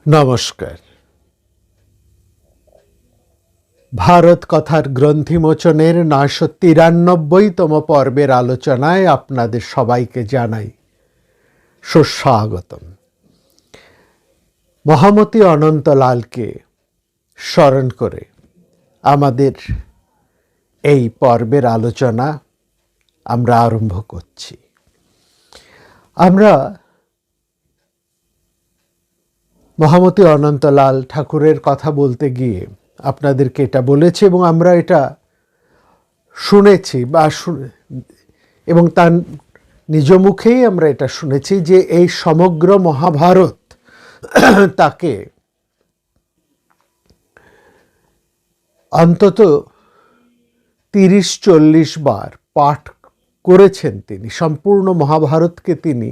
নমস্কার। ভারত কথার গ্রন্থিমোচনের ৯৯৩তম পর্বের আলোচনায় আপনাদের সবাইকে জানাই সুস্বাগতম। মহামতি অনন্তলালকে স্মরণ করে আমাদের এই পর্বের আলোচনা আমরা আরম্ভ করছি। আমরা মহামতি অনন্তলাল ঠাকুরের কথা বলতে গিয়ে আপনাদেরকে এটা বলেছি এবং আমরা এটা শুনেছি এবং তার নিজ মুখেই আমরা এটা শুনেছি যে এই সমগ্র মহাভারত তাকে অন্তত ৩০-৪০ বার পাঠ করেছেন তিনি। সম্পূর্ণ মহাভারতকে তিনি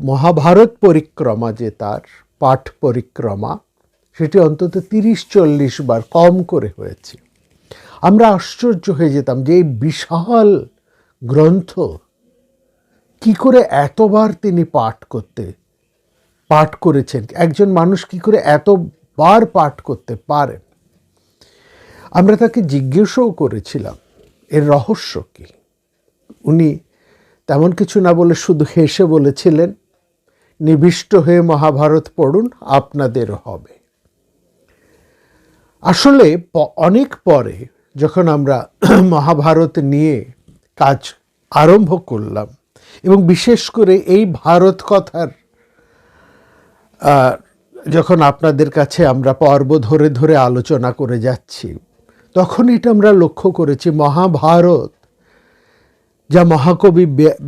মহাভারত পরিক্রমা, যে তার পাঠ পরিক্রমা, সেটি অন্তত ৩০-৪০ বার কম করে হয়েছে। আমরা আশ্চর্য হয়ে যেতাম যে এই বিশাল গ্রন্থ কি করে এতবার তিনি পাঠ করেছেন, একজন মানুষ কি করে এতবার পাঠ করতে পারেন। আমরা তাকে জিজ্ঞেসও করেছিলাম এর রহস্য কি। উনি তেমন কিছু না বলে শুধু হেসে বলেছিলেন, নিবিষ্ট হয়ে মহাভারত পড়ুন, আপনাদেরও হবে। আসলে অনেক পরে যখন আমরা মহাভারত নিয়ে কাজ আরম্ভ করলাম এবং বিশেষ করে এই ভারত কথার যখন আপনাদের কাছে আমরা পর্ব ধরে ধরে আলোচনা করে যাচ্ছি, তখন এটা আমরা লক্ষ্য করেছি মহাভারত, যা মহাকবি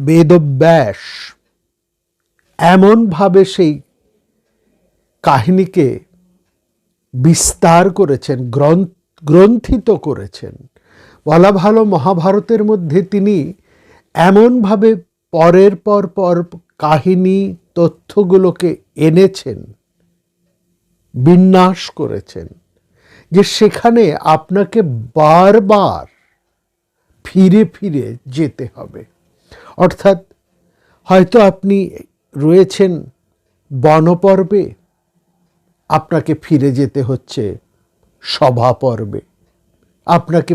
বেদব্যাস এমনভাবে সেই কাহিনীকে বিস্তার করেছেন, গ্রন্থিত করেছেন, বলা ভালো মহাভারতের মধ্যে তিনি এমনভাবে পরের পর কাহিনী তথ্যগুলোকে এনেছেন, বিন্যাস করেছেন, যে সেখানে আপনাকে বারবার ফিরে ফিরে যেতে হবে। অর্থাৎ হয়তো আপনি রয়েছেন বনপর্বে, আপনাকে ফিরে যেতে হচ্ছে সভা পর্বে, আপনাকে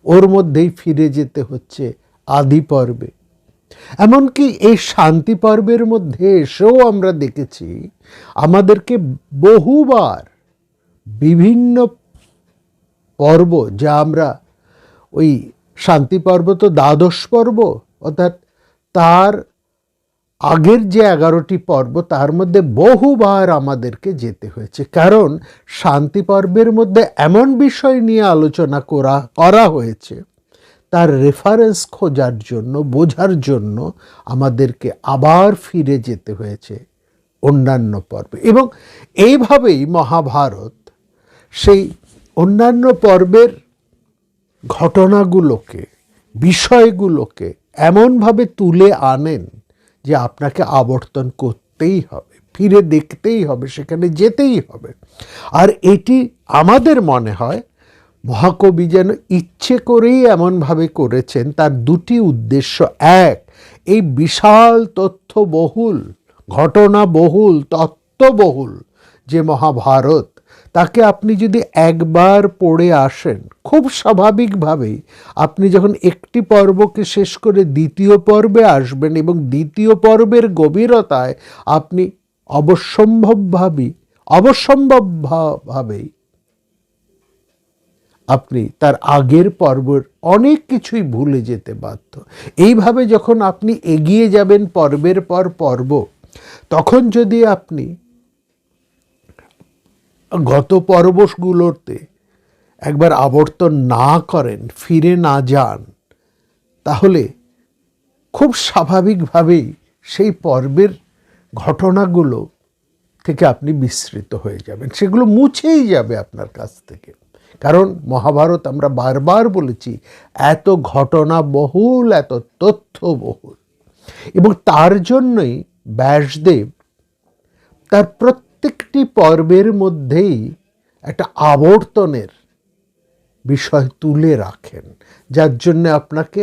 ওর মধ্যেই ফিরে যেতে হচ্ছে আদি পর্বে। এমনকি এই শান্তি পর্বের মধ্যে এসেও আমরা দেখেছি আমাদেরকে বহুবার বিভিন্ন পর্ব, যা আমরা ওই শান্তি পর্ব তো দ্বাদশ পর্ব, অর্থাৎ তার আগের যে 11টি পর্ব, তার মধ্যে বহুবার আমাদেরকে যেতে হয়েছে। কারণ শান্তি পর্বের মধ্যে এমন বিষয় নিয়ে আলোচনা করা হয়েছে, তার রেফারেন্স খোঁজার জন্য, বোঝার জন্য আমাদেরকে আবার ফিরে যেতে হয়েছে অন্যান্য পর্বে। এবং এইভাবেই মহাভারত সেই অন্যান্য পর্বের ঘটনাগুলোকে, বিষয়গুলোকে এমনভাবে তুলে আনেন যে আপনাকে আবর্তন করতেই হবে, ফিরে দেখতেই হবে, সেখানে যেতেই হবে। আর এটি আমাদের মনে হয় মহাকবি যেন ইচ্ছে করেই এমনভাবে করেছেন। তার দুটি উদ্দেশ্য: এক, এই বিশাল তথ্যবহুল, ঘটনাবহুল, তত্ত্ববহুল যে মহাভারত, তাকে আপনি যদি একবার পড়ে আসেন, খুব স্বাভাবিকভাবেই আপনি যখন একটি পর্বকে শেষ করে দ্বিতীয় পর্বে আসবেন এবং দ্বিতীয় পর্বের গভীরতায় আপনি অবশ্যম্ভাবীভাবেই আপনি তার আগের পর্বের অনেক কিছুই ভুলে যেতে বাধ্য। এইভাবে যখন আপনি এগিয়ে যাবেন পর্বের পর পর্ব, তখন যদি আপনি গত পর্বগুলোতে একবার আবর্তন না করেন, ফিরে না যান, তাহলে খুব স্বাভাবিকভাবেই সেই পর্বের ঘটনাগুলো থেকে আপনি বিস্মৃত হয়ে যাবেন, সেগুলো মুছেই যাবে আপনার কাছ থেকে। কারণ মহাভারত, আমরা বারবার বলেছি, এত ঘটনাবহুল, এত তথ্যবহুল। এবং তার জন্যই ব্যাসদেব তার প্রত্যেকটি পর্বের মধ্যেই একটা আবর্তনের বিষয় তুলে রাখেন, যার জন্য আপনাকে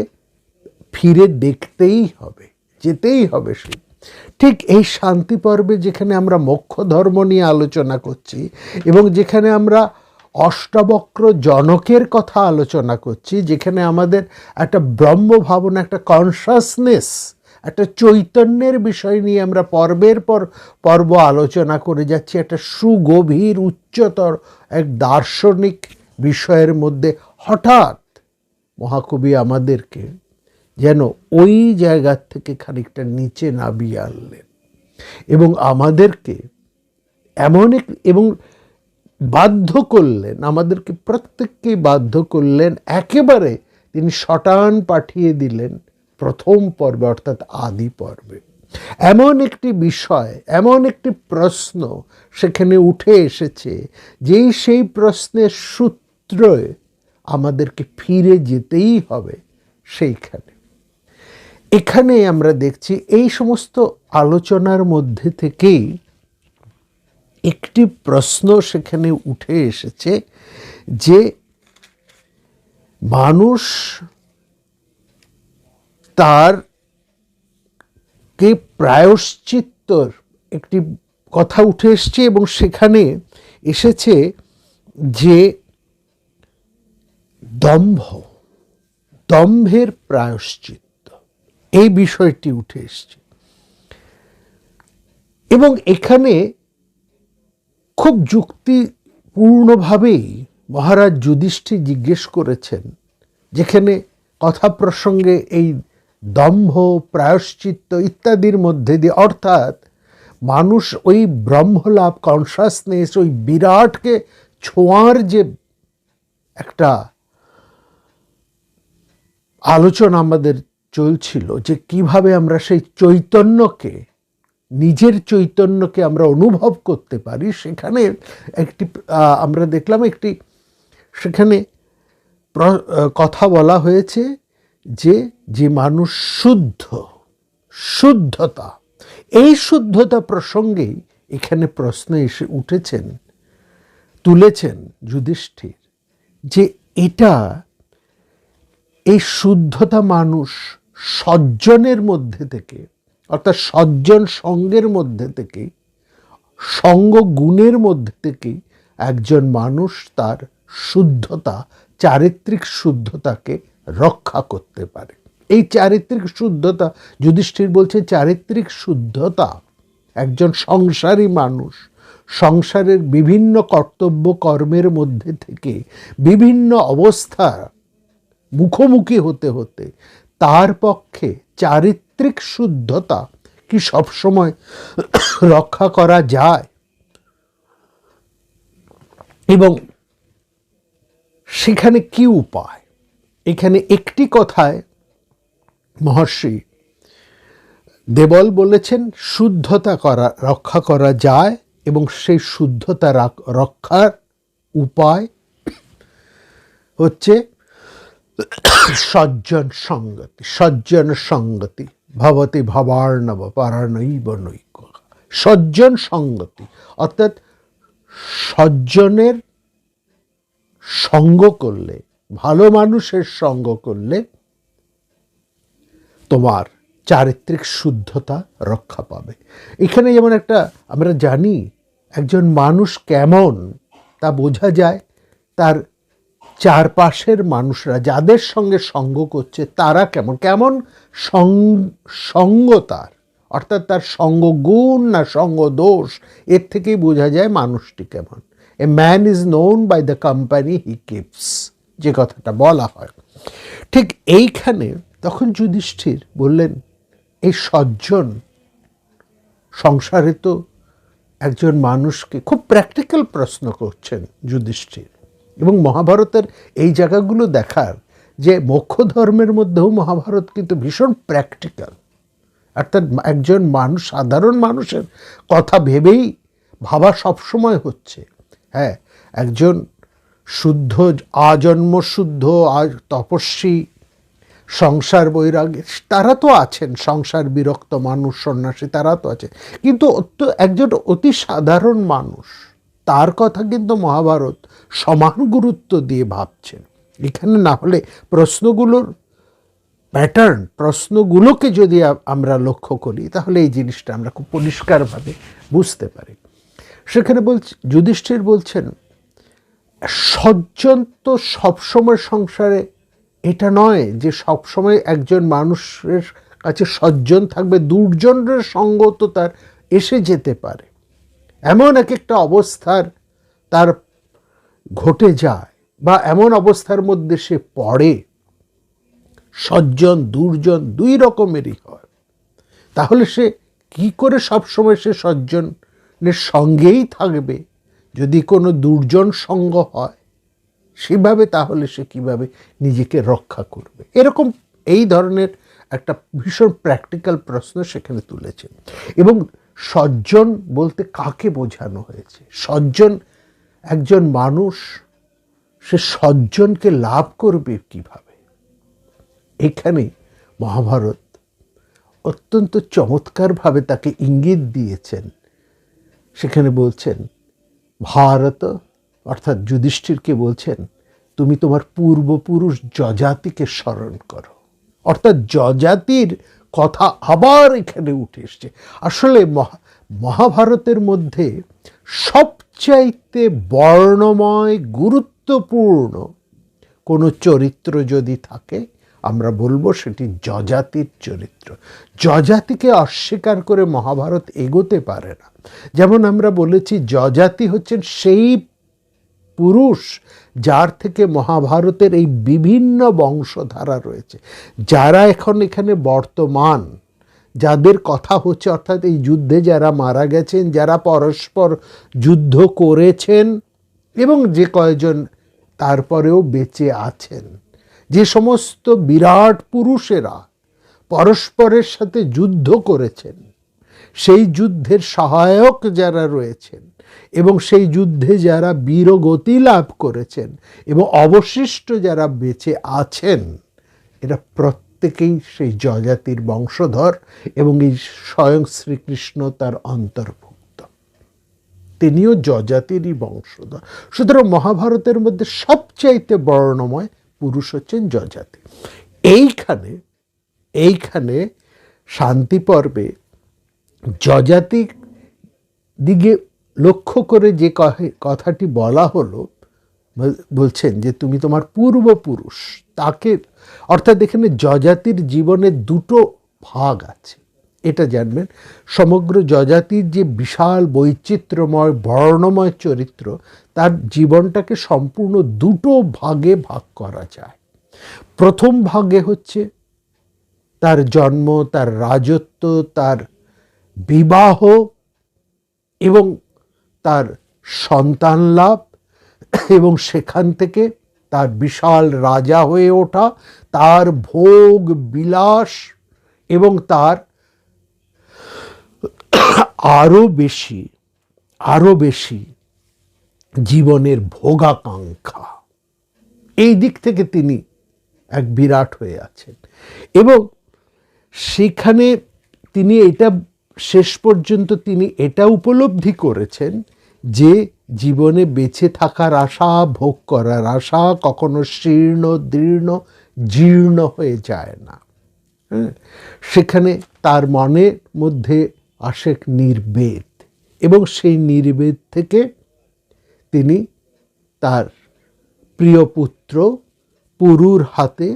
ফিরে দেখতেই হবে, যেতেই হবে সেই ঠিক এই শান্তি পর্বে যেখানে আমরা মোক্ষ ধর্ম নিয়ে আলোচনা করছি এবং যেখানে আমরা অষ্টাবক্র জনকের কথা আলোচনা করছি, যেখানে আমাদের একটা ব্রহ্ম ভাবনা, একটা কনসাসনেস, একটা চৈতন্যের বিষয় নিয়ে আমরা পর্বের পর পর্ব আলোচনা করে যাচ্ছি, একটা সুগভীর উচ্চতর এক দার্শনিক বিষয়ের মধ্যে হঠাৎ মহাকবি আমাদেরকে যেন ওই জায়গার থেকে খানিকটা নিচে নামিয়ে আনলেন এবং আমাদেরকে এবং বাধ্য করলেন, আমাদেরকে প্রত্যেককেই বাধ্য করলেন, একেবারে তিনি শটান পাঠিয়ে দিলেন প্রথম পর্বে, অর্থাৎ আদি পর্বে। এমন একটি বিষয়, এমন একটি প্রশ্ন সেখানে উঠে এসেছে, যেই সেই প্রশ্নের সূত্রে আমাদেরকে ফিরে যেতেই হবে সেইখানে। এখানে আমরা দেখছি এই সমস্ত আলোচনার মধ্যে থেকেই একটি প্রশ্ন সেখানে উঠে এসেছে যে মানুষ তার কে প্রায়শ্চিত্তর একটি কথা উঠে এসছে এবং সেখানে এসেছে যে দম্ভের প্রায়শ্চিত্ত, এই বিষয়টি উঠে এসছে। এবং এখানে খুব যুক্তিপূর্ণভাবেই মহারাজ যুধিষ্ঠির জিজ্ঞেস করেছেন, যেখানে কথা প্রসঙ্গে এই দম্ভ, প্রায়শ্চিত্ত ইত্যাদির মধ্যে দিয়ে, অর্থাৎ মানুষ ওই ব্রহ্মলাভ, কনসাসনেস, ওই বিরাটকে ছোঁয়ার যে একটা আলোচনা আমাদের চলছিল, যে কিভাবে আমরা সেই চৈতন্যকে, নিজের চৈতন্যকে আমরা অনুভব করতে পারি, সেখানে একটি আমরা দেখলাম একটি সেখানে কথা বলা হয়েছে যে মানুষ শুদ্ধতা, এই শুদ্ধতা প্রসঙ্গেই এখানে প্রশ্ন এসে তুলেছেন যুধিষ্ঠির, যে এই শুদ্ধতা মানুষ সজ্জনের মধ্যে থেকে, অর্থাৎ সজ্জন সঙ্গের মধ্যে থেকে, সঙ্গ গুণের মধ্যে থেকে একজন মানুষ তার শুদ্ধতা, চারিত্রিক শুদ্ধতাকে রক্ষা করতে পারে। এই চারিত্রিক শুদ্ধতা, যুধিষ্ঠির বলছে, চারিত্রিক শুদ্ধতা একজন সংসারী মানুষ সংসারের বিভিন্ন কর্তব্য কর্মের মধ্যে থেকে বিভিন্ন অবস্থা মুখোমুখি হতে হতে তার পক্ষে চারিত্রিক শুদ্ধতা কি সবসময় রক্ষা করা যায়, এবং সেখানে কি উপায়। এখানে একটি কথায় মহর্ষি দেবল বলেছেন শুদ্ধতা রক্ষা করা যায়, এবং সেই শুদ্ধতা রক্ষার উপায় হচ্ছে সজ্জন সঙ্গতি ভবতি ভবার্ণব পারানৈব নৈক। সজ্জন সঙ্গতি অর্থাৎ সজ্জনের সঙ্গ করলে, ভালো মানুষের সঙ্গ করলে তোমার চারিত্রিক শুদ্ধতা রক্ষা পাবে। এখানে যেমন একটা আমরা জানি একজন মানুষ কেমন তা বোঝা যায় তার চারপাশের মানুষরা যাদের সঙ্গে সঙ্গ করছে তারা কেমন সঙ্গ তার, অর্থাৎ তার সঙ্গ গুণ না সঙ্গ দোষ, এর থেকেই বোঝা যায় মানুষটি কেমন। A man is known by the company he keeps, যে কথাটা বলা হয়। ঠিক এইখানে তখন যুধিষ্ঠির বললেন, এই সজ্জন সংসারে তো একজন মানুষকে খুব প্র্যাকটিক্যাল প্রশ্ন করছেন যুধিষ্ঠির, এবং মহাভারতের এই জায়গাগুলো দেখার যে মোক্ষ ধর্মের মধ্যেও মহাভারত কিন্তু ভীষণ প্র্যাকটিক্যাল, অর্থাৎ একজন মানুষ, সাধারণ মানুষের কথা ভেবেই ভাবা সবসময় হচ্ছে। হ্যাঁ, একজন শুদ্ধ, আজন্ম শুদ্ধ, তপস্বী, সংসার বৈরাগী তারা তো আছেন, সংসার বিরক্ত মানুষ, সন্ন্যাসী তারা তো আছে, কিন্তু একজন অতি সাধারণ মানুষ, তার কথা কিন্তু মহাভারত সমান গুরুত্ব দিয়ে ভাবছেন। এখানে না হলে প্রশ্নগুলোর প্যাটার্ন, প্রশ্নগুলোকে যদি আমরা লক্ষ্য করি, তাহলে এই জিনিসটা আমরা খুব পরিষ্কারভাবে বুঝতে পারি। সেখানে যুধিষ্ঠির বলছেন, সজ্জন তো সবসময় সংসারে এটা নয় যে সবসময় একজন মানুষের কাছে সজ্জন থাকবে, দুর্জনের সঙ্গ তো তার এসে যেতে পারে। এমন এক একটা অবস্থার তার ঘটে যায় বা এমন অবস্থার মধ্যে সে পড়ে, সজ্জন দুর্জন দুই রকমেরই হয়। তাহলে সে কি করে সবসময় সে সজ্জনের সঙ্গেই থাকবে যদি কোনো দুর্জন সঙ্গ হয়? সেভাবে তাহলে সে কিভাবে নিজেকে রক্ষা করবে? এরকম এই ধরনের একটা ভীষণ প্র্যাকটিক্যাল প্রশ্ন সেখানে তুলেছেন। এবং সজ্জন বলতে কাকে বোঝানো হয়েছে? সজ্জন একজন মানুষ, সে সজ্জনকে লাভ করবে কিভাবে? এখানে মহাভারত অত্যন্ত চমৎকারভাবে তাকে ইঙ্গিত দিয়েছেন। সেখানে বলছেন, ভারত অর্থাৎ যুধিষ্ঠিরকে বলছেন, তুমি তোমার পূর্বপুরুষ যজাতিকে স্মরণ করো। অর্থাৎ যজাতির কথা আবার এখানে উঠে এসছে। আসলে মহাভারতের মধ্যে সবচাইতে বর্ণময় গুরুত্বপূর্ণ কোনো চরিত্র যদি থাকে, আমরা বলবো সেটি যজাতির চরিত্র। যজাতিকে অস্বীকার করে মহাভারত এগোতে পারে না। যেমন আমরা বলেছি, যজাতি হচ্ছেন সেই পুরুষ যার থেকে মহাভারতের এই বিভিন্ন বংশধারা রয়েছে, যারা এখন এখানে বর্তমান, যাদের কথা হচ্ছে, অর্থাৎ এই যুদ্ধে যারা মারা গেছেন, যারা পরস্পর যুদ্ধ করেছেন এবং যে কয়জন তারপরেও বেঁচে আছেন, যে সমস্ত বিরাট পুরুষেরা পরস্পরের সাথে যুদ্ধ করেছেন, সেই যুদ্ধের সহায়ক যারা রয়েছেন এবং সেই যুদ্ধে যারা বীরগতি লাভ করেছেন এবং অবশিষ্ট যারা বেঁচে আছেন, এরা প্রত্যেকেই সেই যজাতির বংশধর এবং এই স্বয়ং শ্রীকৃষ্ণ তার অন্তর্ভুক্ত, তিনিও যজাতিরই বংশধর। সুতরাং মহাভারতের মধ্যে সবচাইতে বর্ণময় পুরুষ হচ্ছেন যজাতি। এইখানে শান্তি পর্বে যজাতি দিকে লক্ষ্য করে যে কথাটি বলা হলো, বলছেন যে তুমি তোমার পূর্বপুরুষ তাকে, অর্থাৎ এখানে যজাতির জীবনে দুটো ভাগ আছে, এটা জানবেন। সমগ্র যজাতির যে বিশাল বৈচিত্র্যময় বর্ণময় চরিত্র, তার জীবনটাকে সম্পূর্ণ দুটো ভাগে ভাগ করা যায়। প্রথম ভাগে হচ্ছে তার জন্ম, তার রাজত্ব, তার বিবাহ এবং তার সন্তান লাভ, এবং সেখান থেকে তার বিশাল রাজা হয়ে ওঠা, তার ভোগ বিলাস এবং তার আরো বেশি জীবনের ভোগাকাঙ্ক্ষা। এই দিক থেকে তিনি এক বিরাট হয়ে আছেন এবং সেখানে তিনি এটা শেষ পর্যন্ত তিনি এটা উপলব্ধি করেছেন যে জীবনে বেঁচে থাকার আশা, ভোগ করার আশা কখনো শীর্ণ দীর্ণ জীর্ণ হয়ে যায় না। সেখানে তার মনের মধ্যে আসে নির্বেদ এবং সেই নির্বেদ থেকে তিনি তার প্রিয় পুত্র পুরুর হাতে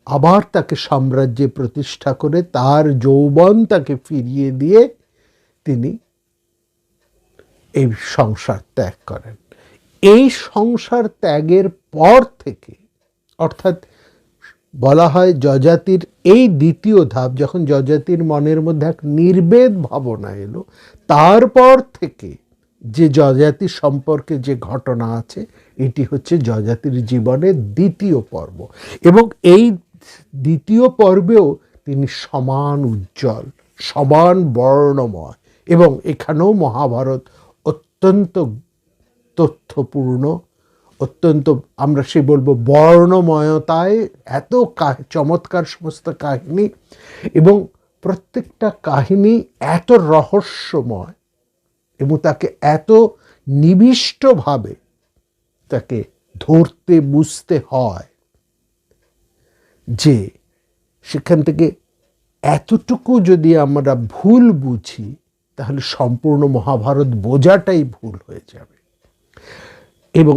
আবার তাকে সাম্রাজ্যে প্রতিষ্ঠা করে তার যৌবন তাকে ফিরিয়ে দিয়ে তিনি এই সংসার ত্যাগ করেন। এই সংসার ত্যাগের পর থেকে, অর্থাৎ বলা হয় যজাতির এই দ্বিতীয় ধাপ, যখন যজাতির মনের মধ্যে এক নির্বেদ ভাবনা এলো, তারপর থেকে যে যজাতি সম্পর্কে যে ঘটনা আছে, এটি হচ্ছে যজাতির জীবনের দ্বিতীয় পর্ব। এবং এই দ্বিতীয় পর্বেও তিনি সমান উজ্জ্বল, সমান বর্ণময়, এবং এখানেও মহাভারত অত্যন্ত তথ্যপূর্ণ, অত্যন্ত আমরা সে বলবো বর্ণময়তায় এত চমৎকার সমস্ত কাহিনী, এবং প্রত্যেকটা কাহিনী এত রহস্যময় এবং তাকে এত নিবিষ্টভাবে তাকে ধরতে বুঝতে হয় যে সেখান থেকে এতটুকু যদি আমরা ভুল বুঝি তাহলে সম্পূর্ণ মহাভারত বোঝাটাই ভুল হয়ে যাবে। এবং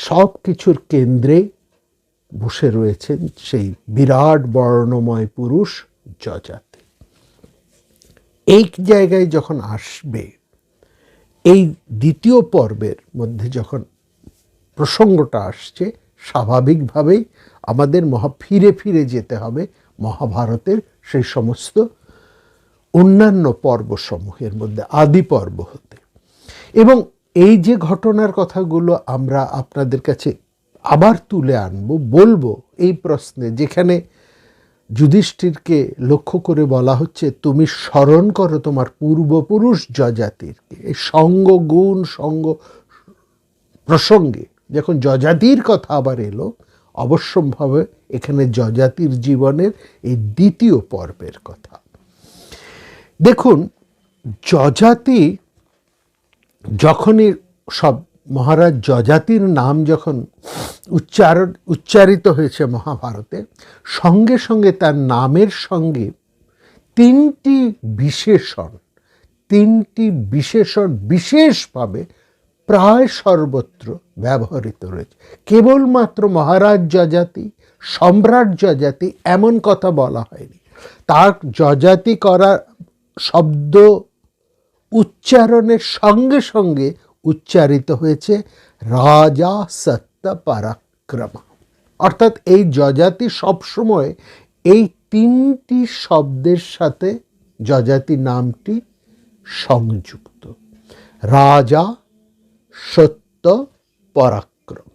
সব কিছুর কেন্দ্রে বসে রয়েছেন সেই বিরাট বর্ণময় পুরুষ যজাতি। এই জায়গায় যখন আসবে, এই দ্বিতীয় পর্বের মধ্যে যখন প্রসঙ্গটা আসছে, স্বাভাবিকভাবেই আমাদের ফিরে ফিরে যেতে হবে মহাভারতের সেই সমস্ত অন্যান্য পর্বসমূহের মধ্যে আদি পর্ব হতে। এবং এই যে ঘটনার কথাগুলো আমরা আপনাদের কাছে আবার তুলে আনবো, বলবো এই প্রশ্নে, যেখানে যুধিষ্ঠিরকে লক্ষ্য করে বলা হচ্ছে তুমি স্মরণ করো তোমার পূর্বপুরুষ যজাতিরকে। এই সঙ্গ গুণ সঙ্গ প্রসঙ্গে যখন যজাতির কথা আবার এলো, অবশ্যম্ভাবে এখানে যজাতির জীবনের এই দ্বিতীয় পর্বের কথা। দেখুন, যজাতি যখনই সব মহারাজ যজাতির নাম যখন উচ্চারিত হয়েছে মহাভারতে, সঙ্গে সঙ্গে তার নামের সঙ্গে তিনটি বিশেষণ বিশেষভাবে প্রায় সর্বত্র ব্যবহৃত রয়েছে। কেবলমাত্র মহারাজ যজাতি, সম্রাট যজাতি এমন কথা বলা হয়নি। তার যজাতি করা শব্দ উচ্চারণের সঙ্গে সঙ্গে উচ্চারিত হয়েছে রাজা সত্য পরাক্রম। অর্থাৎ এই যজাতি সবসময় এই তিনটি শব্দের সাথে যজাতি নামটি সংযুক্ত। রাজা, সত্য, পরাক্রম।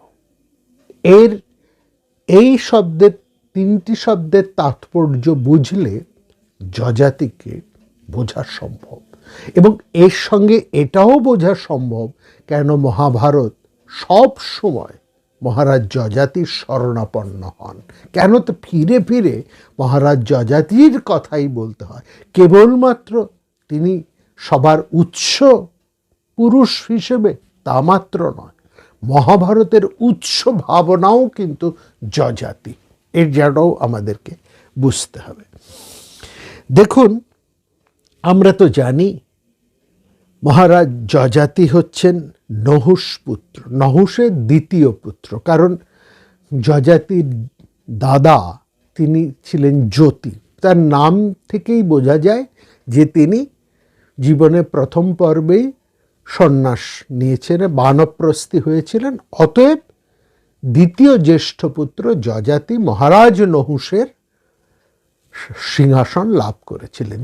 এই শব্দের, তিনটি শব্দের তাৎপর্য বুঝলে যজাতিকে বোঝা সম্ভব। এবং এর সঙ্গে এটাও বোঝা সম্ভব কেন মহাভারত সব সময় মহারাজ যজাতির শরণাপন্ন হন। কেন তো ফিরে ফিরে মহারাজ যজাতির কথাই বলতে হয়। কেবলমাত্র তিনি সবার উৎস পুরুষ হিসেবে তা মাত্র নয়, মহাভারতের উৎস ভাবনাও কিন্তু যজাতি। এর জায়গাও আমাদেরকে বুঝতে হবে। দেখুন, আমরা তো জানি মহারাজ যজাতি হচ্ছেন নহুষ পুত্র, নহুষের দ্বিতীয় পুত্র। কারণ যজাতির দাদা তিনি ছিলেন জ্যোতি। তার নাম থেকেই বোঝা যায় যে তিনি জীবনে প্রথম পর্বেই সন্ন্যাস নিয়েছিলেন, বানপ্রস্থি হয়েছিলেন। অতএব দ্বিতীয় জ্যেষ্ঠ পুত্র যজাতি মহারাজ নহুষের সিংহাসন লাভ করেছিলেন।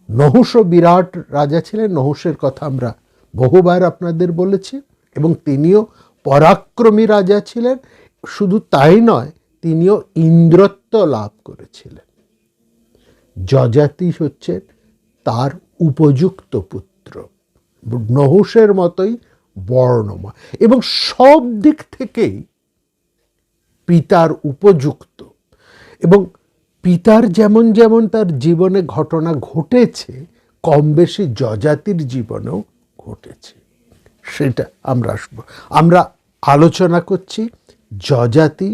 নহুষও বিরাট রাজা ছিলেন। নহুষের কথা আমরা বহুবার আপনাদের বলেছি। এবং তিনিও পরাক্রমী রাজা ছিলেন। শুধু তাই নয়, তিনিও ইন্দ্রত্ব লাভ করেছিলেন। যজাতি হচ্ছেন তার উপযুক্ত পুত্র, নহুষের মতোই বর্ণময় এবং সব দিক থেকেই পিতার উপযুক্ত। এবং পিতার যেমন যেমন তার জীবনে ঘটনা ঘটেছে, কম বেশি যজাতির জীবনেও ঘটেছে। সেটা আমরা আলোচনা করছি যজাতি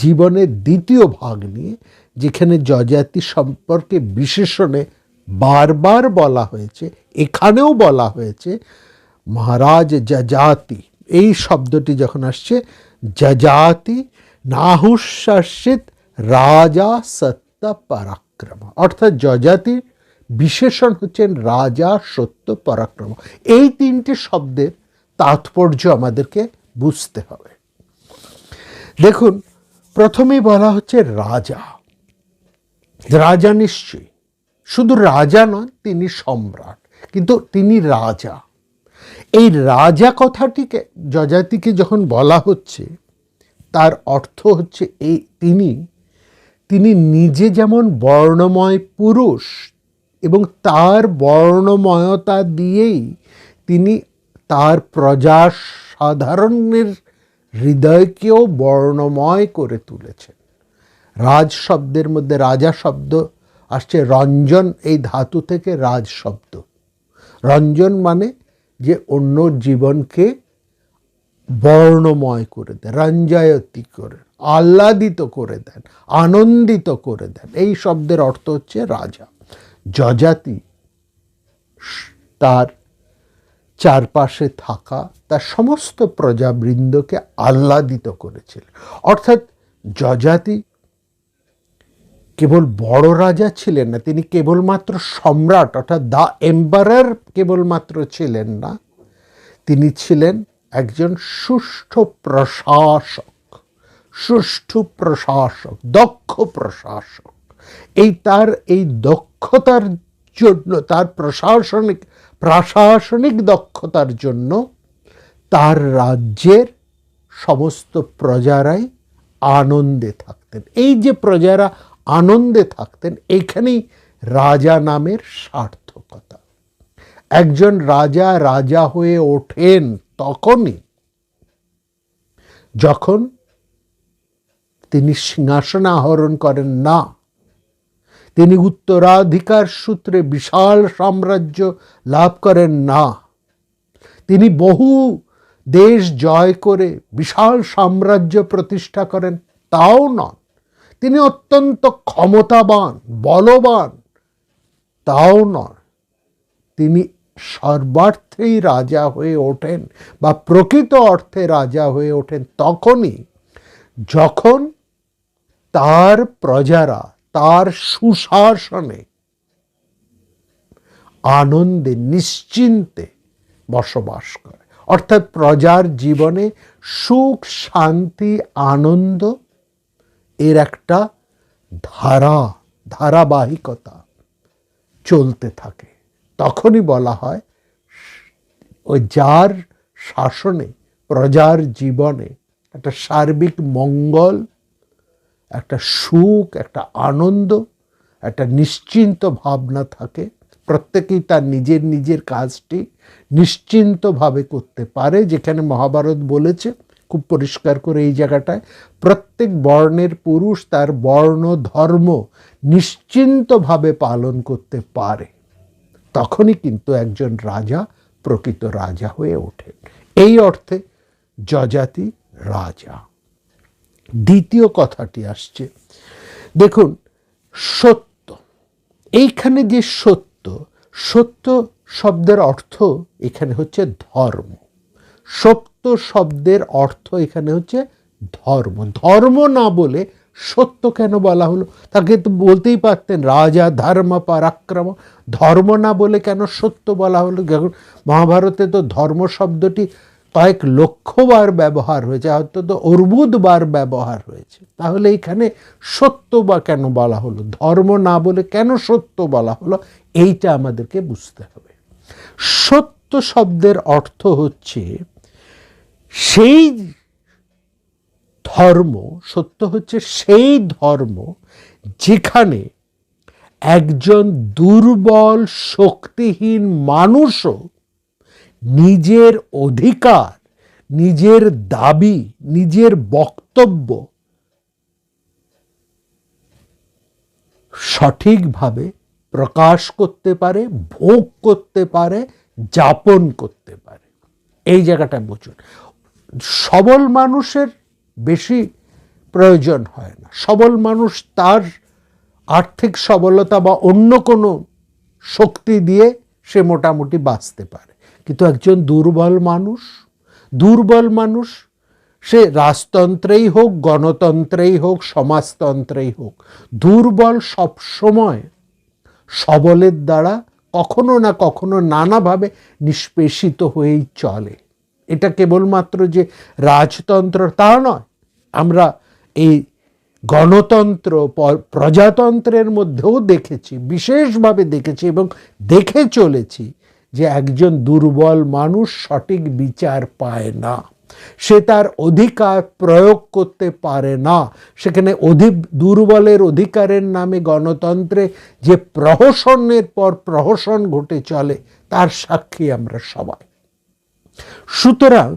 জীবনের দ্বিতীয় ভাগ নিয়ে, যেখানে যজাতি সম্পর্কে বিশেষণে বারবার বলা হয়েছে। এখানেও বলা হয়েছে মহারাজ যজাতি। এই শব্দটি যখন আসছে, যজাতি নাহুষ্যিত রাজা সত্য পরাক্রম, অর্থাৎ যজাতির বিশেষণ হচ্ছেন রাজা, সত্য, পরাক্রম। এই তিনটি শব্দের তাৎপর্য আমাদেরকে বুঝতে হবে। দেখুন, প্রথমেই বলা হচ্ছে রাজা। রাজা নিশ্চয়ই শুধু রাজা নন, তিনি সম্রাট, কিন্তু তিনি রাজা। এই রাজা কথাটিকে যজাতিকে যখন বলা হচ্ছে, তার অর্থ হচ্ছে এই তিনি নিজে যেমন বর্ণময় পুরুষ এবং তার বর্ণময়তা দিয়েই তিনি তার প্রজা সাধারণের হৃদয়কেও বর্ণময় করে তুলেছেন। রাজ শব্দের মধ্যে রাজা শব্দ আসছে রঞ্জন, এই ধাতু থেকে রাজ শব্দ। রঞ্জন মানে যে অন্য জীবনকে বর্ণময় করে দেন, রঞ্জায়তি করে, আহ্লাদিত করে দেন, আনন্দিত করে দেন। এই শব্দের অর্থ হচ্ছে রাজা। যযাতি তার চারপাশে থাকা তার সমস্ত প্রজাবৃন্দকে আহ্লাদিত করেছিলেন। অর্থাৎ যযাতি কেবল বড় রাজা ছিলেন না, তিনি কেবলমাত্র সম্রাট অর্থাৎ দ্য এম্পারার কেবলমাত্র ছিলেন না, তিনি ছিলেন একজন সুষ্ঠু প্রশাসক, সুষ্ঠু প্রশাসক, দক্ষ প্রশাসক। তার এই দক্ষতার জন্য, তার প্রশাসনিক দক্ষতার জন্য তার রাজ্যের সমস্ত প্রজারাই আনন্দে থাকতেন। এই যে প্রজারা আনন্দে থাকতেন, এইখানেই রাজা নামের সার্থকতা। একজন রাজা রাজা হয়ে ওঠেন তখনই যখন তিনি সিংহাসন আহরণ করেন না, তিনি উত্তরাধিকার সূত্রে বিশাল সাম্রাজ্য লাভ করেন না, তিনি বহু দেশ জয় করে বিশাল সাম্রাজ্য প্রতিষ্ঠা করেন তাও নন, তিনি অত্যন্ত ক্ষমতাবান বলবান তাও নয়, তিনি সর্বার্থেই রাজা হয়ে ওঠেন বা প্রকৃত অর্থে রাজা হয়ে ওঠেন তখনই যখন তার প্রজারা তার সুশাসনে আনন্দে নিশ্চিন্তে বসবাস করে। অর্থাৎ প্রজার জীবনে সুখ শান্তি আনন্দ এর একটা ধারাবাহিকতা চলতে থাকে। তখনই বলা হয় ওই যার শাসনে প্রজার জীবনে একটা সার্বিক মঙ্গল, একটা সুখ, একটা আনন্দ, একটা নিশ্চিন্ত ভাবনা থাকে। প্রত্যেকেই তার নিজের নিজের কাজটি নিশ্চিন্তভাবে করতে পারে। যেখানে মহাভারত বলেছে খুব পরিষ্কার করে এই জায়গাটায়, প্রত্যেক বর্ণের পুরুষ তার বর্ণ ধর্ম নিশ্চিন্তভাবে পালন করতে পারে, তখনই কিন্তু একজন রাজা প্রকৃত রাজা হয়ে ওঠেন। এই অর্থে যযাতি রাজা। দ্বিতীয় কথাটি আসছে, দেখুন সত্য। এইখানে যে সত্য, সত্য শব্দের অর্থ এখানে হচ্ছে ধর্ম। সত্য শব্দের অর্থ এখানে হচ্ছে ধর্ম। ধর্ম না বলে সত্য কেন বলা হলো? তাকে তো বলতেই পারতেন রাজা ধর্ম পরাক্রম। ধর্ম না বলে কেন সত্য বলা হলো? মহাভারতে তো ধর্ম শব্দটি কয়েক লক্ষবার ব্যবহার হয়েছে, হয়তো তো অর্বুদবার ব্যবহার হয়েছে। তাহলে এখানে সত্য বা কেন বলা হলো? ধর্ম না বলে কেন সত্য বলা হলো? এইটা আমাদেরকে বুঝতে হবে। সত্য শব্দের অর্থ হচ্ছে সেই ধর্ম, সত্য হচ্ছে সেই ধর্ম যেখানে একজন দুর্বল শক্তিহীন মানুষও নিজের অধিকার, নিজের দাবি, নিজের বক্তব্য সঠিকভাবে প্রকাশ করতে পারে, ভোগ করতে পারে, যাপন করতে পারে। এই জায়গাটা বুঝুন। সবল মানুষের বেশি প্রয়োজন হয় না। সবল মানুষ তার আর্থিক সবলতা বা অন্য কোনো শক্তি দিয়ে সে মোটামুটি বাঁচতে পারে। কিন্তু একজন দুর্বল মানুষ সে রাজতন্ত্রেই হোক, গণতন্ত্রেই হোক, সমাজতন্ত্রেই হোক, দুর্বল সবসময় সবলের দ্বারা কখনো না কখনো নানাভাবে নিষ্পেষিত হয়েই চলে। এটা কেবলমাত্র যে রাজতন্ত্র তা নয়, আমরা এই গণতন্ত্র প্রজাতন্ত্রের মধ্যেও দেখেছি, বিশেষভাবে দেখেছি এবং দেখে চলেছি যে একজন দুর্বল মানুষ সঠিক বিচার পায় না, সে তার অধিকার প্রয়োগ করতে পারে না। সেখানে দুর্বলের অধিকারের নামে গণতন্ত্রে যে প্রহসনের পর প্রহসন ঘটে চলে তার সাক্ষী আমরা সবাই। সুতরাং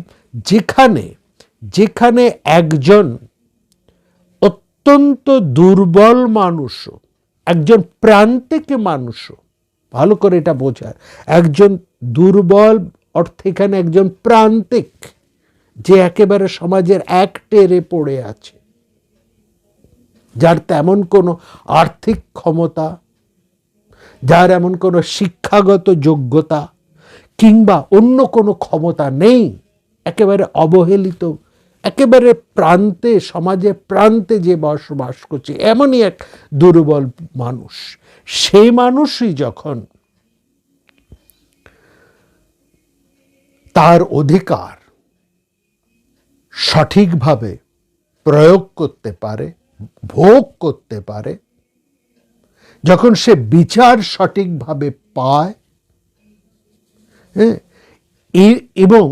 যেখানে একজন অত্যন্ত দুর্বল মানুষও, একজন প্রান্তিক মানুষও, ভালো করে এটা বোঝার, একজন দুর্বল অর্থে এখানে একজন প্রান্তিক যে একেবারে সমাজের এক টেরে পড়ে আছে, যার তেমন কোনো আর্থিক ক্ষমতা, যার এমন কোনো শিক্ষাগত যোগ্যতা কিংবা অন্য কোনো ক্ষমতা নেই, একেবারে অবহেলিত, একেবারে প্রান্তে, সমাজের প্রান্তে যে বসবাস করছে, এমনই এক দুর্বল মানুষ, সেই মানুষই যখন তার অধিকার সঠিকভাবে প্রয়োগ করতে পারে, ভোগ করতে পারে, যখন সে বিচার সঠিকভাবে পায়, এবং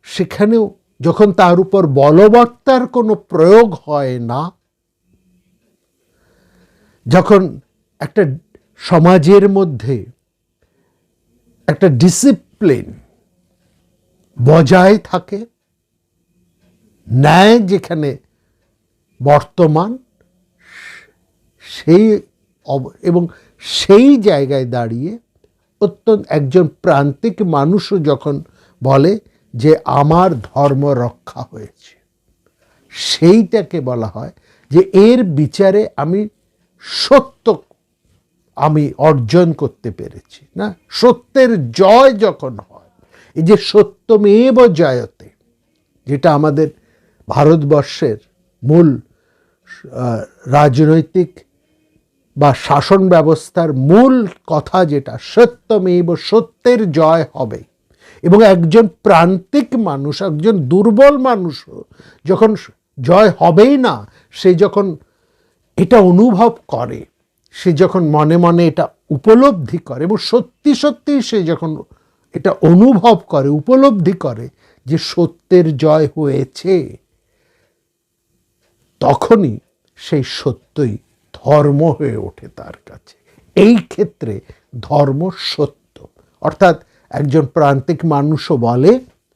সেখানেও যখন তার উপর বলবত্তার কোনো প্রয়োগ হয় না, যখন একটা সমাজের মধ্যে একটা ডিসিপ্লিন বজায় থাকে, ন্যায় যেখানে বর্তমান, সেই এবং সেই জায়গায় দাঁড়িয়ে অত্যন্ত একজন প্রান্তিক মানুষও যখন বলে যে আমার ধর্ম রক্ষা হয়েছে, সেইটাকে বলা হয় যে এর বিচারে আমি সত্য অর্জন করতে পেরেছি। না, সত্যের জয় যখন হয়, এই যে সত্যমেব জয়তে, যেটা আমাদের ভারতবর্ষের মূল রাজনৈতিক বা শাসন ব্যবস্থার মূল কথা, যেটা সত্যমেব, সত্যের জয় হবে, এবং একজন প্রান্তিক মানুষ, একজন দুর্বল মানুষ যখন জয় হবেই না, সে যখন এটা অনুভব করে, সে যখন মনে মনে এটা উপলব্ধি করে, এবং সত্যি সত্যি সে যখন এটা অনুভব করে, উপলব্ধি করে যে সত্যের জয় হয়েছে, তখনই সেই সত্যই ধর্ম হয়ে ওঠে তার কাছে। এই ক্ষেত্রে ধর্ম সত্য, অর্থাৎ একজন প্রান্তিক মানুষও বলে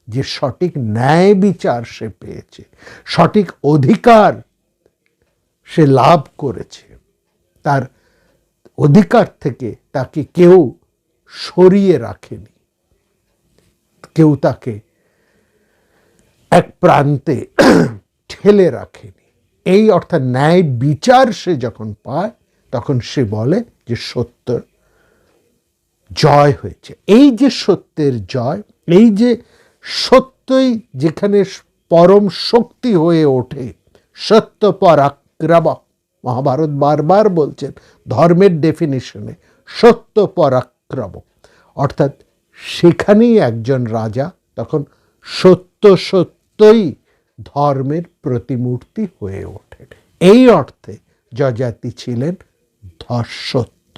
যে সঠিক ন্যায় বিচার সে পেয়েছে, সঠিক অধিকার সে লাভ করেছে, তার অধিকার থেকে তাকে কেউ সরিয়ে রাখেনি, কেউ তাকে এক প্রান্তে ঠেলে রাখেনি। এই অর্থাৎ ন্যায় বিচার সে যখন পায়, তখন সে বলে যে সত্য জয় হয়েছে। এই যে সত্যের জয়, এই যে সত্যই যেখানে পরম শক্তি হয়ে ওঠে, সত্য পরাক্রম, মহাভারত বারবার বলছেন ধর্মের ডেফিনিশনে সত্য পরাক্রম, অর্থাৎ সেখানেই একজন রাজা তখন সত্য সত্যই ধর্মের প্রতিমূর্তি হয়ে ওঠেন। এই অর্থে যযাতি ছিলেন সত্য,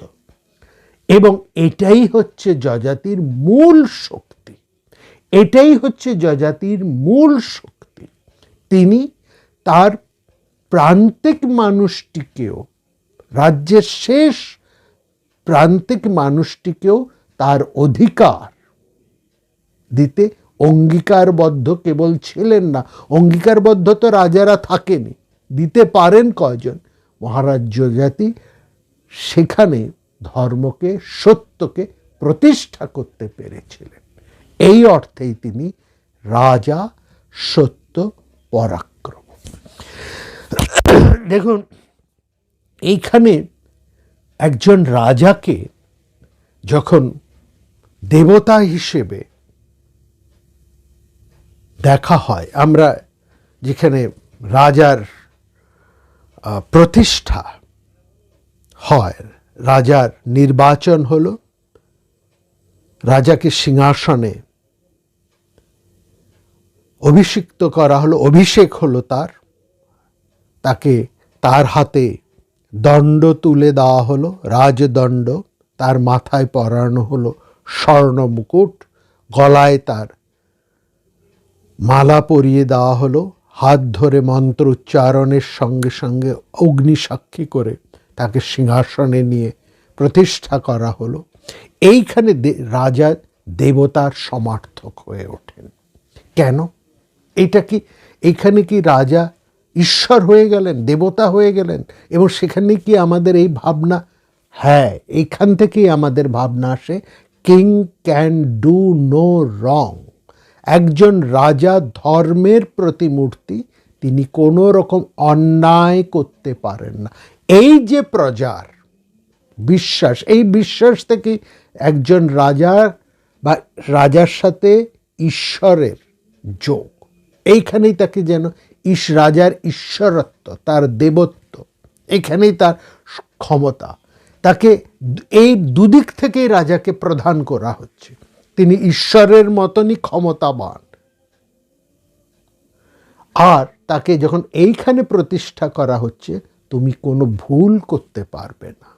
এবং এটাই হচ্ছে যযাতির মূল শক্তি, এটাই হচ্ছে যযাতির মূল শক্তি। তিনি তার প্রান্তিক মানুষটিকেও, রাজ্যের শেষ প্রান্তিক মানুষটিকেও তার অধিকার দিতে অঙ্গীকারবদ্ধ কেবল ছিলেন না, অঙ্গীকারবদ্ধ তো রাজারা থাকেনি, দিতে পারেন কয়জন? মহারাজ যযাতি সেখানে ধর্মকে, সত্যকে প্রতিষ্ঠা করতে পেরেছিলেন। এই অর্থেই তিনি রাজা সত্য পরাক্রম। দেখুন, এইখানে একজন রাজাকে যখন দেবতা হিসেবে দেখা হয়, আমরা যেখানে রাজার প্রতিষ্ঠা হয়, রাজার নির্বাচন হলো, রাজাকে সিংহাসনে অভিষিক্ত করা হলো, অভিষেক হলো তাকে তার হাতে দণ্ড তুলে দেওয়া হলো, রাজদণ্ড, তার মাথায় পরানো হলো স্বর্ণ মুকুট, গলায় তার মালা পরিয়ে দেওয়া হলো, হাত ধরে মন্ত্র উচ্চারণের সঙ্গে সঙ্গে অগ্নিসাক্ষী করে তাকে সিংহাসনে নিয়ে প্রতিষ্ঠা করা হলো। এইখানে রাজা দেবতার সমার্থক হয়ে ওঠেন। কেন? এটা কি, এইখানে কি রাজা ঈশ্বর হয়ে গেলেন, দেবতা হয়ে গেলেন? এবং সেখানে কি আমাদের এই ভাবনা? হ্যাঁ, এইখান থেকেই আমাদের ভাবনা আসে, king can do no wrong. একজন রাজা ধর্মের প্রতিমূর্তি, তিনি কোনো রকম অন্যায় করতে পারেন না। এই যে প্রজার বিশ্বাস, এই বিশ্বাস থেকে একজন রাজা বা রাজার সাথে ঈশ্বরের যোগ, এইখানেই তাকে যেন রাজার ঈশ্বরত্ব, তার দেবত্ব, এখানেই তার ক্ষমতা, তাকে এই দুদিক থেকেই রাজাকে প্রধান করা হচ্ছে। তিনি ঈশ্বরের মতনই ক্ষমতাবান, আর তাকে যখন এইখানে প্রতিষ্ঠা করা হচ্ছে, তুমি কোনো ভুল করতে পারবে না,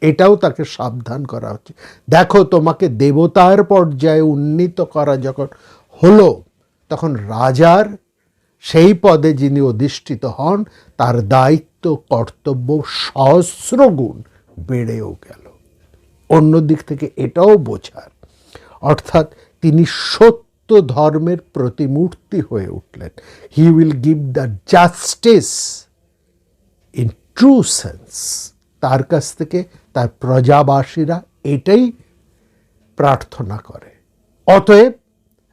এটাও তাকে সাবধান করা হচ্ছে। দেখো, তোমাকে দেবতার পর্যায়ে উন্নীত করা যখন হলো, তখন রাজার সেই পদে যিনি অধিষ্ঠিত হন, তার দায়িত্ব কর্তব্য সহস্র গুণ বেড়েও গেল। অন্য দিক থেকে এটাও বোঝার, অর্থাৎ তিনি সত্য ধর্মের প্রতিমূর্তি হয়ে উঠলেন। He will give the justice in true sense. তার কাছ থেকে তার প্রজাবাসীরা এটাই প্রার্থনা করে। অতএব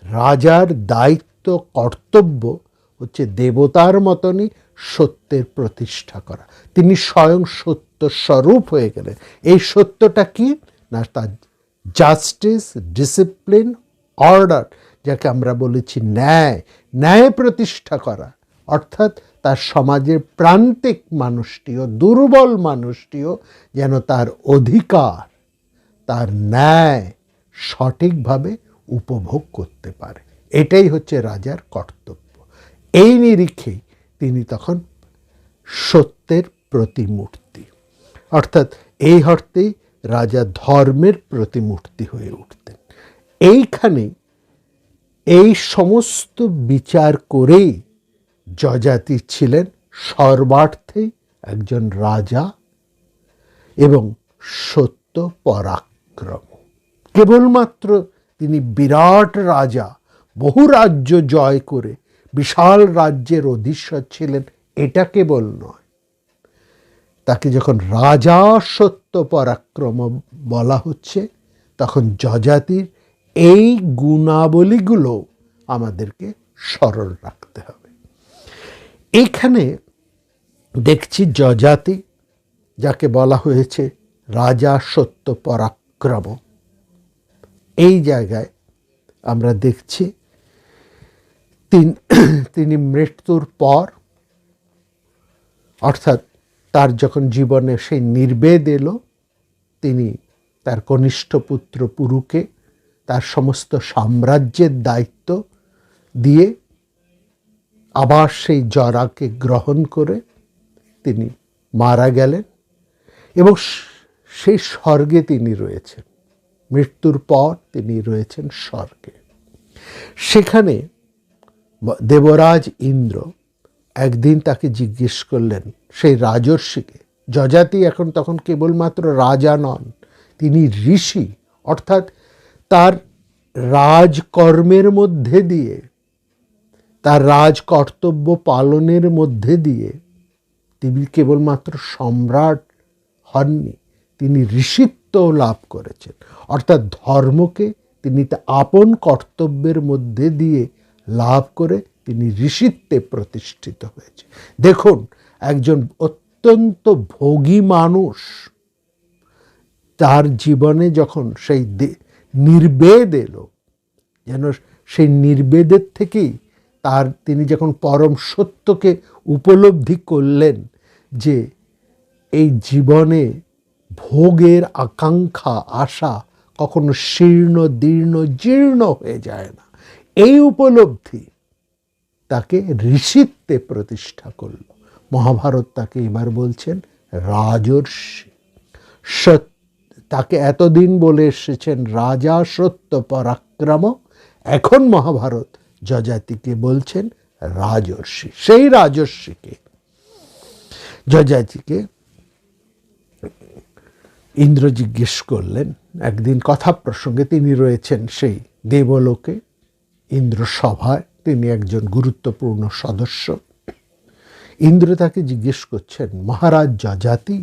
রাজার দায়িত্ব কর্তব্য হচ্ছে দেবতার মতনই সত্যের প্রতিষ্ঠা করা। তিনি স্বয়ং সত্য স্বরূপ হয়ে গেলেন। এই সত্যটা কি না, তার জাস্টিস, ডিসিপ্লিন, অর্ডার, যাকে আমরা বলেছি ন্যায়, ন্যায় প্রতিষ্ঠা করা, অর্থাৎ তার সমাজের প্রান্তিক মানুষটিও, দুর্বল মানুষটিও যেন তার অধিকার, তার ন্যায় সঠিকভাবে উপভোগ করতে পারে। এটাই হচ্ছে রাজার কর্তব্য। এই নিরিখেই তিনি তখন সত্যের প্রতিমূর্তি, অর্থাৎ এই অর্থেই রাজা ধর্মের প্রতিমূর্তি হয়ে উঠতেন। এইখানে এই সমস্ত বিচার করেই যযাতি ছিলেন সর্বার্থে একজন রাজা এবং সত্য পরাক্রম। কেবলমাত্র তিনি বিরাট রাজা, বহু রাজ্য জয় করে বিশাল রাজ্যের অধীশ্বর ছিলেন, এটা কেবল নয়। তাকে যখন রাজা সত্য পরাক্রম বলা হচ্ছে, তখন যযাতির এই গুণাবলীগুলো আমাদেরকে স্মরণ রাখতে হবে। এখানে দেখছি যযাতি, যাকে বলা হয়েছে রাজা সত্য পরাক্রম, এই জায়গায় আমরা দেখছি তিনি মৃত্যুর পর, অর্থাৎ তার যখন জীবনে সেই নির্বেদ এলো, তিনি তার কনিষ্ঠ পুত্র পুরুকে তার সমস্ত সাম্রাজ্যের দায়িত্ব দিয়ে আবার সেই জরাকে গ্রহণ করে তিনি মারা গেলেন এবং সেই স্বর্গে তিনি রয়েছেন। মৃত্যুর পর তিনি রয়েছেন স্বর্গে। সেখানে দেবরাজ ইন্দ্র একদিন তাকে জিজ্ঞেস করলেন, সেই রাজর্ষিকে, যযাতি এখন তখন কেবলমাত্র রাজা নন, তিনি ঋষি, অর্থাৎ তার রাজকর্মের মধ্যে দিয়ে, তার রাজকর্তব্য পালনের মধ্যে দিয়ে তিনি কেবলমাত্র সম্রাট হননি, তিনি ঋষিত্ব লাভ করেছেন। অর্থাৎ ধর্মকে তিনি আপন কর্তব্যের মধ্যে দিয়ে লাভ করে তিনি ঋষিত্বে প্রতিষ্ঠিত হয়েছে। দেখুন, একজন অত্যন্ত ভোগী মানুষ তার জীবনে যখন সেই নির্বেদ এলো, যেন সেই নির্বেদের থেকেই তিনি যখন পরম সত্যকে উপলব্ধি করলেন যে এই জীবনে ভোগের আকাঙ্ক্ষা, আশা কখনো শীর্ণ, দীর্ণ, জীর্ণ হয়ে যায় না, এই উপলব্ধি তাকে ঋষিত্বে প্রতিষ্ঠা করল। মহাভারত তাকে এবার বলছেন রাজর্ষি। তাকে এতদিন বলে এসেছেন রাজা সত্য পরাক্রম, এখন মহাভারত যযাতিকে বলছেন রাজর্ষি। সেই রাজর্ষিকে, যযাতিকে ইন্দ্র জিজ্ঞেস করলেন একদিন কথা প্রসঙ্গে, তিনি রয়েছেন সেই দেবলোকে, ইন্দ্র সভায়, তিনি একজন গুরুত্বপূর্ণ সদস্য। ইন্দ্র তাকে জিজ্ঞেস করছেন, মহারাজ যযাতি,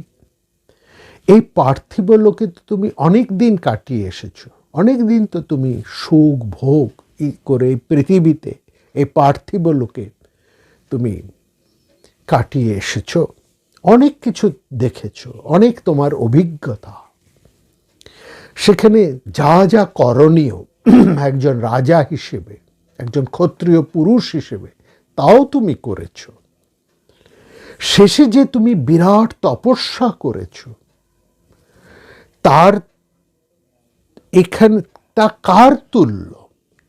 এই পার্থিব লোকে তো তুমি অনেক দিন কাটিয়ে এসেছো, অনেক দিন তো তুমি সুখ ভোগ করে এই পৃথিবীতে, এই পার্থিব লোকে তুমি কাটিয়ে এসেছ, অনেক কিছু দেখেছ, অনেক তোমার অভিজ্ঞতা, সেখানে যা যা করণীয় একজন রাজা হিসেবে, একজন ক্ষত্রিয় পুরুষ হিসেবে, তাও তুমি করেছ। শেষে যে তুমি বিরাট তপস্যা করেছ, তার এখানে তা কার তুল্য?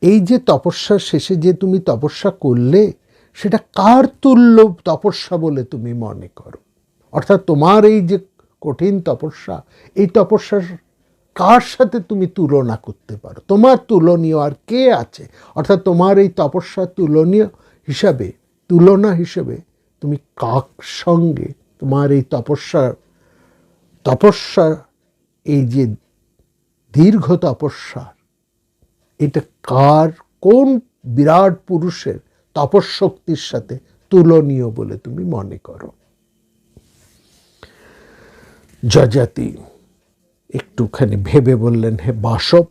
এই যে তপস্যার শেষে যে তুমি তপস্যা করলে, সেটা কার তুল্য তপস্যা বলে তুমি মনে করো? অর্থাৎ তোমার এই যে কঠিন তপস্যা, এই তপস্যার কার সাথে তুমি তুলনা করতে পারো? তোমার তুলনীয় আর কে আছে? অর্থাৎ তোমার এই তপস্যা তুলনা হিসেবে তুমি কার সঙ্গে তোমার এই তপস্যা এই যে দীর্ঘ তপস্যা, এটা কোন বিরাট পুরুষের তপশক্তির সাথে তুলনীয় বলে তুমি মনে করো? যযাতি একটুখানি ভেবে বললেন, হে বাসব,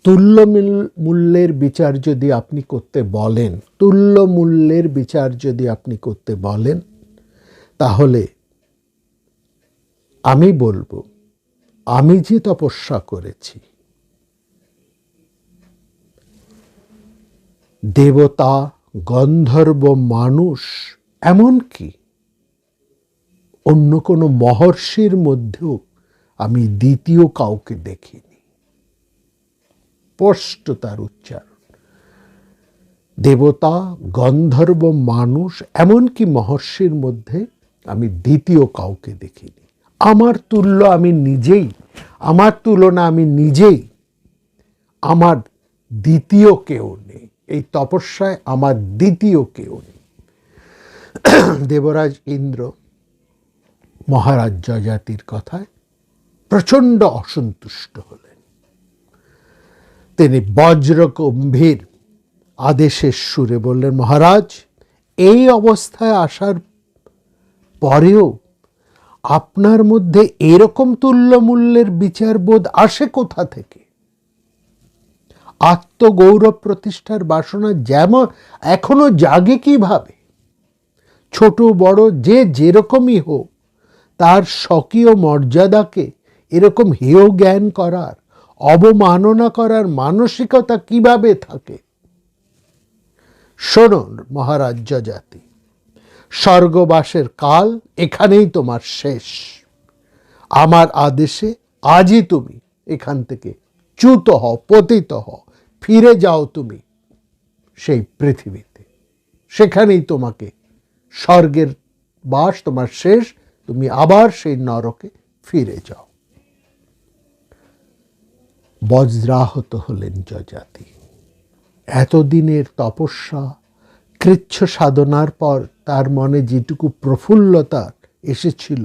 তুল্য মূল্যের বিচার যদি আপনি করতে বলেন, তাহলে আমি বলবো, আমি যে তপস্যা করেছি, দেবতা, গন্ধর্ব, মানুষ, এমনকি অন্য কোনো মহর্ষির মধ্যেও আমি দ্বিতীয় কাউকে দেখিনি। স্পষ্ট তার উচ্চারণ। দেবতা, গন্ধর্ব, মানুষ, এমনকি মহর্ষির মধ্যে আমি দ্বিতীয় কাউকে দেখিনি। আমার তুলনা আমি নিজেই, আমার দ্বিতীয় কেউ নেই। এই তপস্যায় আমার দ্বিতীয় কেউ নেই। দেবরাজ ইন্দ্র মহারাজ যযাতির কথায় প্রচণ্ড অসন্তুষ্ট হলেন। তিনি বজ্রগম্ভীর আদেশের সুরে বললেন, মহারাজ, এই অবস্থায় আসার পরেও আপনার মধ্যে এরকম তুল্যমূল্যের বিচারবোধ আসে কোথা থেকে? আত্মগৌরব প্রতিষ্ঠার বাসনা যেমন এখনো জাগে কিভাবে? ছোট বড় যে যেরকমই হোক, তার স্বকীয় মর্যাদাকে এরকম হেয় জ্ঞান করার, অবমাননা করার মানসিকতা কিভাবে থাকে? শোনুন মহারাজ যযাতি, স্বর্গবাসের কাল এখানেই তোমার শেষ। আমার আদেশে আজই তুমি এখান থেকে চ্যুত হও, পতিত হও, ফিরে যাও তুমি সেই পৃথিবীতে। সেখানেই তোমাকে স্বর্গের বাস, তোমার শেষ, তুমি আবার সেই নরকে ফিরে যাও। বজ্রাহত হলেন যযাতি। এতদিনের তপস্যা, কৃচ্ছ সাধনার পর তার মনে যেটুকু প্রফুল্লতা এসেছিল,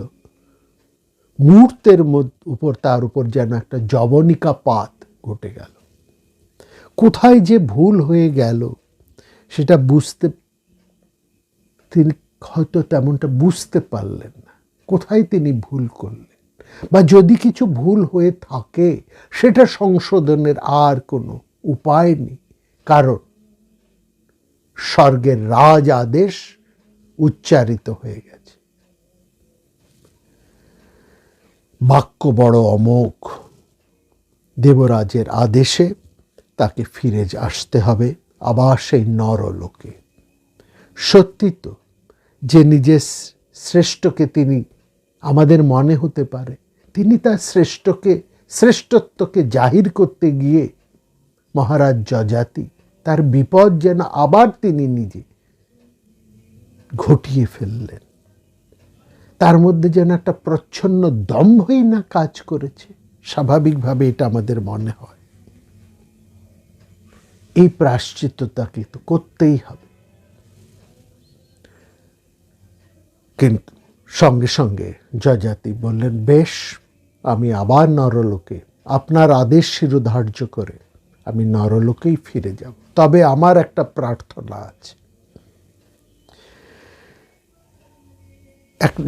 মুহূর্তের উপর তার উপর যেন একটা জবনিকাপাত ঘটে গেল। কোথায় যে ভুল হয়ে গেল সেটা তিনি হয়তো তেমনটা বুঝতে পারলেন না। কোথায় তিনি ভুল করলেন, বা যদি কিছু ভুল হয়ে থাকে সেটা সংশোধনের আর কোনো উপায় নেই, কারণ স্বর্গের রাজ আদেশ উচ্চারিত হয়ে গেছে। বাক্য বড় অমোঘ। দেবরাজের আদেশে তাকে ফিরে আসতে হবে আবার সেই নরলোকে। সত্যি তো যে নিজের শ্রেষ্ঠকে তিনি, আমাদের মনে হতে পারে তিনি তার শ্রেষ্ঠত্বকে জাহির করতে গিয়ে মহারাজ যযাতি তার বিপদ যেন আবার তিনি নিজে ঘটিয়ে ফেললেন। তার মধ্যে যেন একটা প্রচ্ছন্ন দম্ভই না কাজ করেছে। স্বাভাবিকভাবে এটা আমাদের মনে হয়। এই প্রায়শ্চিত্ত তাকে তো করতেই হবে। কিন্তু সঙ্গে সঙ্গে যযাতি বললেন, বেশ, আমি আবার নরলোকে আপনার আদেশ শিরোধার্য করে আমি নরলোকেই ফিরে যাব। তবে আমার একটা প্রার্থনা আছে।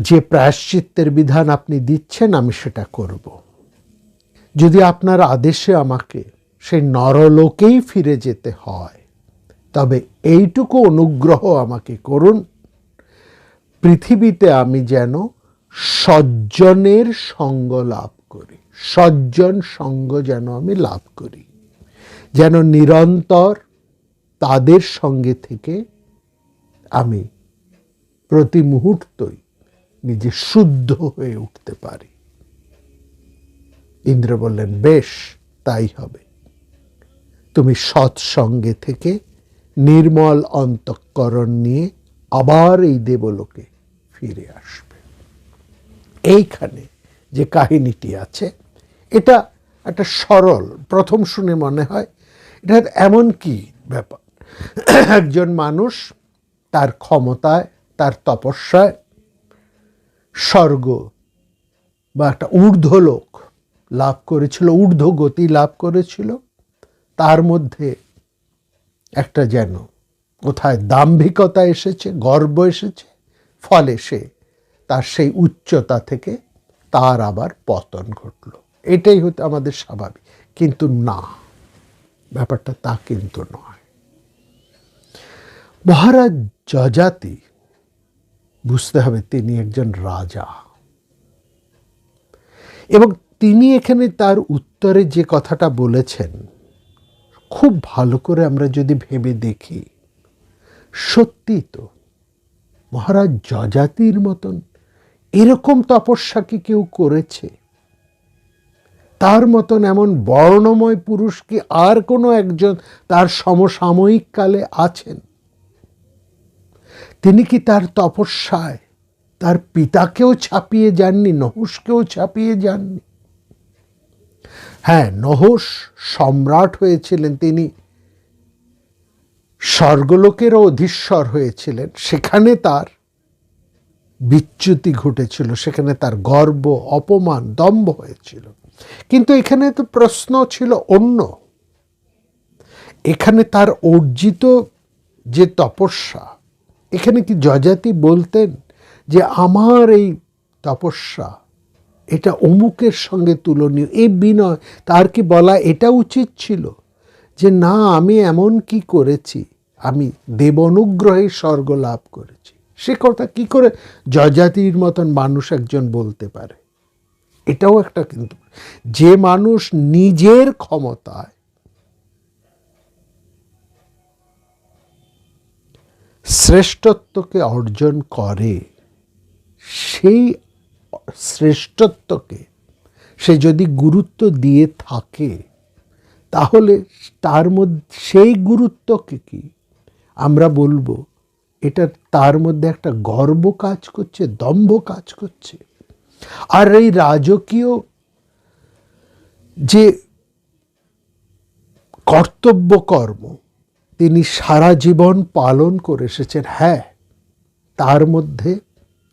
যে প্রায়শ্চিত্তের বিধান আপনি দিচ্ছেন আমি সেটা করব। যদি আপনার আদেশে আমাকে সেই নরলোকেই ফিরে যেতে হয়, তবে এইটুকু অনুগ্রহ আমাকে করুন, পৃথিবীতে আমি যেন সজ্জনের সঙ্গ লাভ করি, সজ্জন সঙ্গ যেন আমি লাভ করি, যেন নিরন্তর তাদের সঙ্গে থেকে আমি প্রতি মুহূর্তই নিজে শুদ্ধ হয়ে উঠতে পারি। ইন্দ্র বললেন, বেশ, তাই হবে। তুমি সৎসঙ্গে থেকে নির্মল অন্তঃকরণ নিয়ে আবার এই দেবলোকে ফিরে আসবে। এইখানে যে কাহিনীটি আছে, এটা একটা সরল, প্রথম শুনে মনে হয় এটা এমন কি ব্যাপার, একজন মানুষ তার ক্ষমতায়, তার তপস্যায় স্বর্গ বা একটা ঊর্ধ্বলোক লাভ করেছিল, ঊর্ধ্ব গতি লাভ করেছিল, তার মধ্যে একটা যেন কোথায় দাম্ভিকতা এসেছে, গর্ব এসেছে, ফলে সে তার সেই উচ্চতা থেকে তার আবার পতন ঘটল। এটাই হতো আমাদের স্বাভাবিক, কিন্তু না, ব্যাপারটা তা কিন্তু নয়। মহারাজ যযাতি, বুঝতে হবে তিনি একজন রাজা, এবং তিনি এখানে তার উত্তরে যে কথাটা বলেছেন, খুব ভালো করে আমরা যদি ভেবে দেখি, সত্যি তো মহারাজ যযাতির মতন এরকম তপস্যা কি কেউ করেছে? তার মতন এমন বর্ণময় পুরুষ কি আর কোনো একজন তার সমসাময়িক কালে আছেন? তিনি কি তার তপস্যায় তার পিতাকেও ছাপিয়ে যাননি, নহুষকেও ছাপিয়ে যাননি? হ্যাঁ, নহুষ সম্রাট হয়েছিলেন, তিনি স্বর্গলোকেরও অধীশ্বর হয়েছিলেন, সেখানে তার বিচ্যুতি ঘটেছিল, সেখানে তার গর্ব, অপমান, দম্ভ হয়েছিল। কিন্তু এখানে তো প্রশ্ন ছিল অন্য। এখানে তার অর্জিত যে তপস্যা, এখানে কি যযাতি বলতেন যে আমার এই তপস্যা এটা অমুকের সঙ্গে তুলনীয়? এই বিনয় তার কি বলা এটা উচিত ছিল যে না, আমি এমন কি করেছি, আমি দেব অনুগ্রহে স্বর্গ লাভ করেছি? সে কথা কি করে যযাতির মতন মানুষ একজন বলতে পারে? এটাও একটা, কিন্তু যে মানুষ নিজের ক্ষমতায় শ্রেষ্ঠত্বকে অর্জন করে, সেই শ্রেষ্ঠত্বকে সে যদি গুরুত্ব দিয়ে থাকে, তাহলে তার মধ্যে সেই গুরুত্বকে কি আমরা বলবো এটা তার মধ্যে একটা গর্ব কাজ করছে, দম্ভ কাজ করছে? আর এই রাজকীয় যে কর্তব্য কর্ম তিনি সারা জীবন পালন করে এসেছেন, হ্যাঁ, তার মধ্যে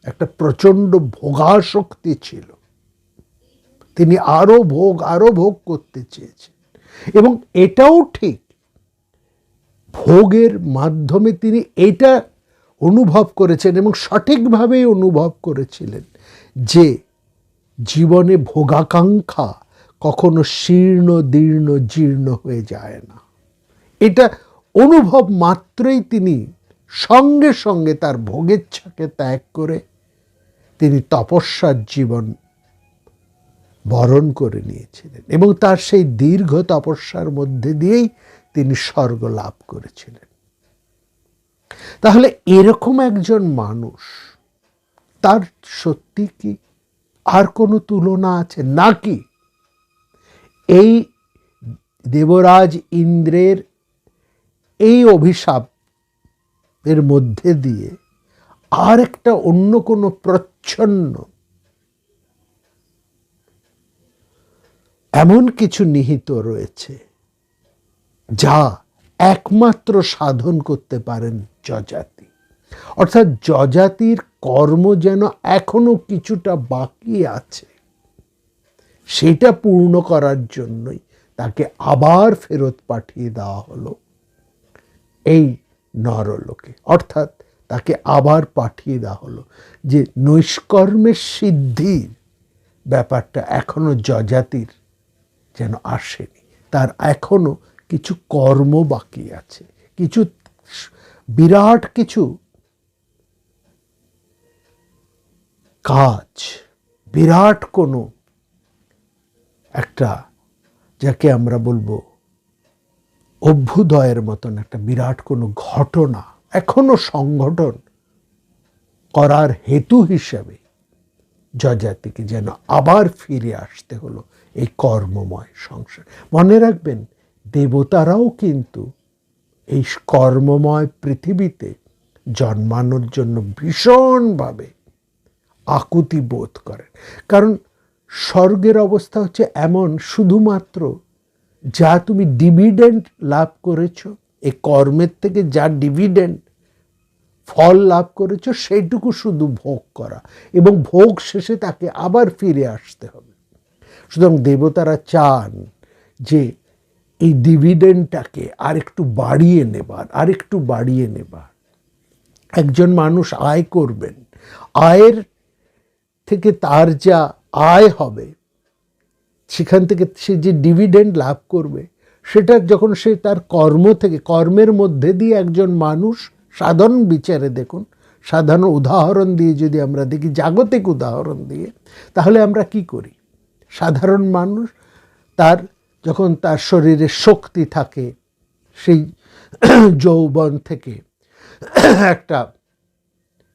একটা প্রচণ্ড ভোগাসক্তি ছিল। তিনি আরো ভোগ করতে চেয়েছেন, এবং এটাও ঠিক, ভোগের মাধ্যমে তিনি এটা অনুভব করেছেন এবং সঠিকভাবেই অনুভব করেছিলেন যে জীবনে ভোগাকাঙ্ক্ষা কখনো শীর্ণ দীর্ণ জীর্ণ হয়ে যায় না। এটা অনুভব মাত্রই তিনি সঙ্গে সঙ্গে তার ভোগেচ্ছাকে ত্যাগ করে তিনি তপস্যার জীবন বরণ করে নিয়েছিলেন, এবং তার সেই দীর্ঘ তপস্যার মধ্যে দিয়েই তিনি স্বর্গ লাভ করেছিলেন। তাহলে এরকম একজন মানুষ, তার সত্যি কি আর কোনো তুলনা আছে নাকি? এই দেবরাজ ইন্দ্রের এই অভিশাপ এর মধ্যে দিয়ে আর একটা অন্য কোনো প্রচ্ছন্ন এমন কিছু নিহিত রয়েছে যা একমাত্র সাধন করতে পারেন যযাতি। অর্থাৎ যযাতির কর্ম যেন এখনো কিছুটা বাকি আছে, সেটা পূর্ণ করার জন্যই তাকে আবার ফেরত পাঠিয়ে দেওয়া হলো এই নরলোকে। অর্থাৎ তাকে আবার পাঠিয়ে দেওয়া হলো যে নৈষ্কর্মের সিদ্ধির ব্যাপারটা এখনো যযাতির যেন আসেনি। তার এখনো কিছু কর্ম বাকি আছে, কিছু বিরাট কিছু কাজ, বিরাট কোনো একটা, যাকে আমরা বলবো অভ্যুদয়ের মতন একটা বিরাট কোনো ঘটনা এখনো সংগঠন করার হেতু হিসাবে যযাতিকে যেন আবার ফিরে আসতে হলো এই কর্মময় সংসার। মনে রাখবেন, দেবতারাও কিন্তু এই কর্মময় পৃথিবীতে জন্মানোর জন্য ভীষণভাবে আকুতি বোধ করেন। কারণ স্বর্গের অবস্থা হচ্ছে এমন, শুধুমাত্র যা তুমি ডিভিডেন্ড লাভ করেছ, এই কর্মের থেকে যা ডিভিডেন্ড ফল লাভ করেছ, সেইটুকু শুধু ভোগ করা, এবং ভোগ শেষে তাকে আবার ফিরে আসতে হবে। সুতরাং দেবতারা চান যে এই ডিভিডেন্ডটাকে আরেকটু বাড়িয়ে নেবার। একজন মানুষ আয় করবেন, আয়ের থেকে তার যা আয় হবে, সেখান থেকে সে যে ডিভিডেন্ড লাভ করবে, সেটা যখন সে তার কর্ম থেকে, কর্মের মধ্যে দিয়ে একজন মানুষ, সাধারণ বিচারে দেখুন, সাধারণ উদাহরণ দিয়ে যদি আমরা দেখি, জাগতিক উদাহরণ দিয়ে, তাহলে আমরা কি করি? সাধারণ মানুষ যখন তার শরীরে শক্তি থাকে, সেই যৌবন থেকে একটা